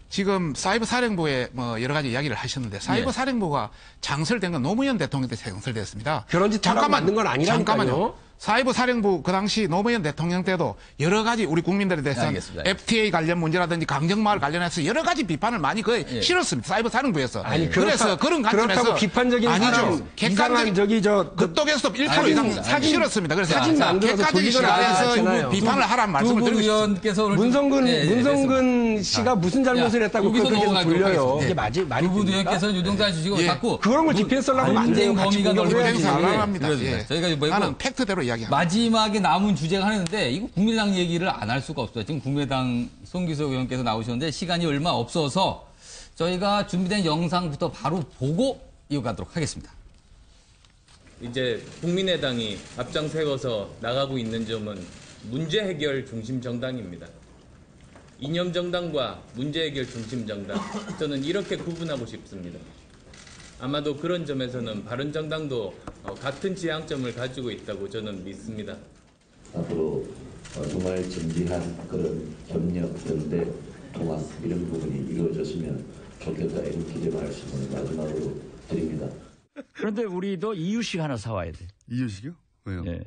지금 사이버 사령부에 뭐 여러 가지 이야기를 하셨는데 사이버 사령부가 장설된 건 노무현 대통령 때 장설됐습니다. 그런 짓 하라고 만든 건 아니라니까요. 잠깐만요. 사이버 사령부 그 당시 노무현 대통령 때도 여러 가지 우리 국민들에 대해서 FTA 관련 문제라든지 강정마을 관련해서 여러 가지 비판을 많이 실었습니다. 사이버 사령부에서. 그래서 그런 관점에서 그렇다고 비판적인 아니죠. 객관적인 극독에서 1% 이상 실었습니다. 그래서 사진 만들어서 객관적인 시각에서 비판을 하라는 말씀을 드리고 싶습니다. 문성근 씨가 무슨 잘못을 했다고 그렇게 돌려요. 이게 말이 두 의원께서는 유동자 주시고 자꾸 그런 걸 디펜스하려고 하면 안 돼요. 범위가 넓어집니다. 저희가 나는 팩트대로 이야기합니다. 마지막에 남은 주제가 하는데 이거 국민의당 얘기를 안 할 수가 없어요. 지금 국민의당 손기석 의원께서 나오셨는데 시간이 얼마 없어서 저희가 준비된 영상부터 바로 보고 이어가도록 하겠습니다. 이제 국민의당이 앞장세워서 나가고 있는 점은 문제 해결 중심 정당입니다. 이념 정당과 문제 해결 중심 정당, 저는 이렇게 구분하고 싶습니다. 아마도 그런 점에서는 바른정당도 같은 지향점을 가지고 있다고 저는 믿습니다. 앞으로 정말 진지한 그런 협력, 연대, 통합 이런 부분이 이루어졌으면 좋겠다 이런 기대 말씀을 마지막으로 드립니다. 그런데 우리도 이유식 하나 사와야 돼. 이유식이요? 왜요? 예.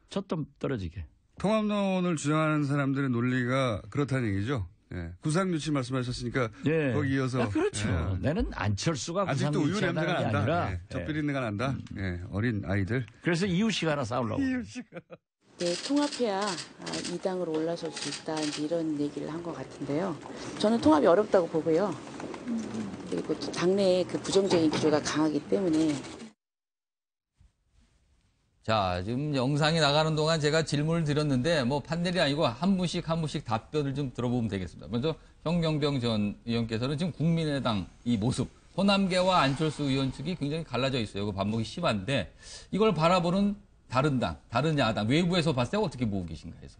촛좀 떨어지게. 통합론을 주장하는 사람들의 논리가 그렇다는 얘기죠. 예. 구상유치 말씀하셨으니까 거기 이어서. 그렇죠. 나는 안철수가 아직도 우유 구상유치하는 게 냄새가 난다. 아니라 젖비린내가 난다. 어린 아이들. 그래서 이유식 하나 싸우려고. 네, 통합해야 이 당으로 올라설 수 있다 이런 얘기를 한 것 같은데요. 저는 통합이 어렵다고 보고요. 그리고 또 당내에 그 부정적인 기조가 강하기 때문에. 자, 지금 영상이 나가는 동안 제가 질문을 드렸는데 뭐 판넬이 아니고 한 분씩 답변을 좀 들어보면 되겠습니다. 먼저 정명병 전 의원께서는 지금 국민의당 이 모습, 호남계와 안철수 의원 측이 굉장히 갈라져 있어요. 그 반목이 심한데 이걸 바라보는 다른 당, 다른 야당, 외부에서 봤을 때 어떻게 보고 계신가 해서.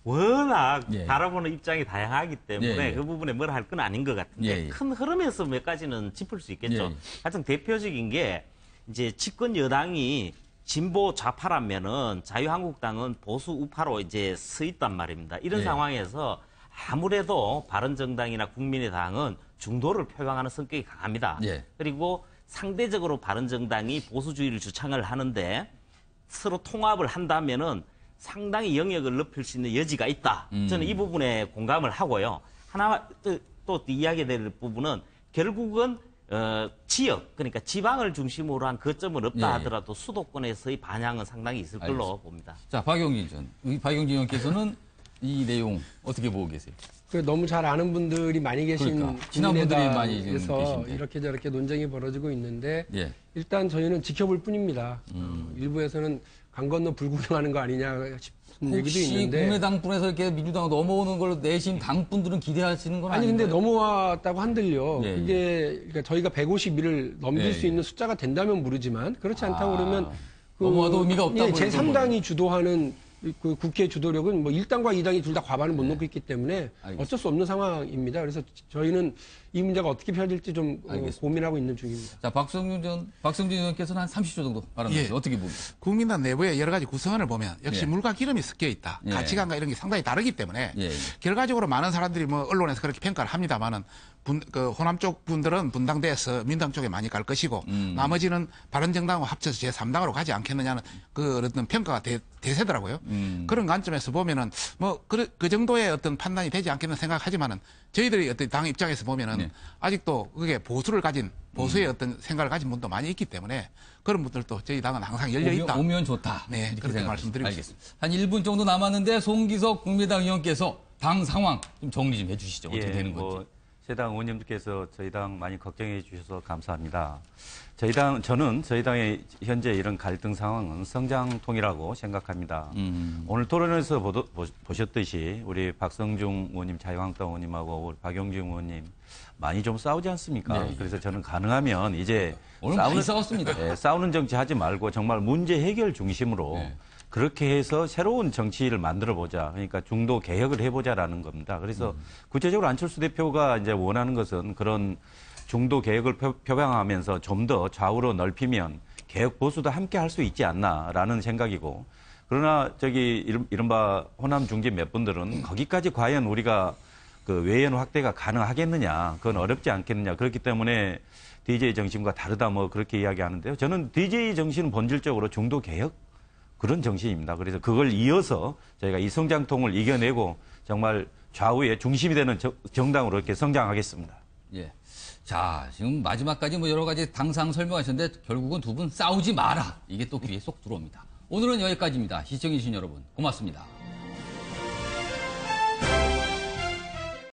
워낙 바라보는 입장이 다양하기 때문에 그 부분에 뭘 할 건 아닌 것 같은데 큰 흐름에서 몇 가지는 짚을 수 있겠죠. 가장 대표적인 게 이제 집권 여당이 진보 좌파라면은 자유한국당은 보수 우파로 이제 서 있단 말입니다. 이런 상황에서 아무래도 바른정당이나 국민의당은 중도를 표방하는 성격이 강합니다. 그리고 상대적으로 바른정당이 보수주의를 주창을 하는데 서로 통합을 한다면은 상당히 영역을 넓힐 수 있는 여지가 있다. 저는 이 부분에 공감을 하고요. 하나 또 이야기될 부분은 결국은 지역, 그러니까 지방을 중심으로 한 거점은 없다 하더라도 수도권에서의 반향은 상당히 있을 걸로 봅니다. 자, 박용진 의원께서는 이 내용 어떻게 보고 계세요? 너무 잘 아는 분들이 많이 계신 친한 분들이 많이 그래서 이렇게 저렇게 논쟁이 벌어지고 있는데 일단 저희는 지켜볼 뿐입니다. 일부에서는 강 건너 불구경하는 거 아니냐 싶은 얘기도 있는데 혹시 국민의당 분에서 이렇게 민주당 넘어오는 걸 내심 당분들은 기대하시는 건 아닌가요? 근데 넘어왔다고 한들요. 그게 그러니까 저희가 151을 넘길 수 있는 숫자가 된다면 모르지만 그렇지 않다고 그러면 넘어와도 의미가 없다. 제3당이 주도하는 그 국회 주도력은 뭐 1당과 2당이 둘 다 과반을 못 놓고 있기 때문에 어쩔 수 없는 상황입니다. 그래서 저희는 이 문제가 어떻게 펴질지 좀 고민하고 있는 중입니다. 자, 박성준 의원께서는 한 30초 정도 발언하셨어요. 어떻게 봅니까? 국민당 내부의 여러 가지 구성원을 보면 역시 물과 기름이 섞여 있다. 가치관과 이런 게 상당히 다르기 때문에 결과적으로 많은 사람들이 뭐 언론에서 그렇게 평가를 합니다만은 그 호남 쪽 분들은 분당대에서 민당 쪽에 많이 갈 것이고 나머지는 바른정당과 합쳐서 제3당으로 가지 않겠느냐는 그 어떤 평가가 대세더라고요. 그런 관점에서 보면은 뭐 그 정도의 어떤 판단이 되지 않겠는 생각하지만은 저희들이 어떤 당 입장에서 보면은 아직도 그게 보수의 어떤 생각을 가진 분도 많이 있기 때문에 그런 분들도 저희 당은 항상 열려 있다. 오면 좋다. 네, 그렇게 말씀드리고 알겠습니다. 한 1분 정도 남았는데 송기석 국민의당 의원께서 당 상황 좀 정리 좀 해주시죠. 어떻게 되는 건지. 새 당 의원님들께서 저희 당 많이 걱정해 주셔서 감사합니다. 저는 저희 당의 현재 이런 갈등 상황은 성장통이라고 생각합니다. 오늘 토론에서 보셨듯이 우리 박성중 의원님, 자유한국당 의원님하고 우리 박용진 의원님 많이 좀 싸우지 않습니까? 네. 그래서 저는 가능하면 이제 오늘 많이 싸웠습니다. 네, 싸우는 정치 하지 말고 정말 문제 해결 중심으로 그렇게 해서 새로운 정치를 만들어 보자. 그러니까 중도 개혁을 해보자라는 겁니다. 그래서 구체적으로 안철수 대표가 이제 원하는 것은 그런 중도 개혁을 표방하면서 좀 더 좌우로 넓히면 개혁 보수도 함께 할 수 있지 않나라는 생각이고, 그러나 이른바 호남 중진 몇 분들은 거기까지 과연 우리가 그 외연 확대가 가능하겠느냐, 그건 어렵지 않겠느냐, 그렇기 때문에 DJ 정신과 다르다 뭐 그렇게 이야기하는데요. 저는 DJ 정신은 본질적으로 중도 개혁 그런 정신입니다. 그래서 그걸 이어서 저희가 이 성장통을 이겨내고 정말 좌우의 중심이 되는 정당으로 이렇게 성장하겠습니다. 예. 자, 지금 마지막까지 뭐 여러 가지 당상 설명하셨는데 결국은 두 분 싸우지 마라. 이게 또 귀에 쏙 들어옵니다. 오늘은 여기까지입니다. 시청해주신 여러분 고맙습니다.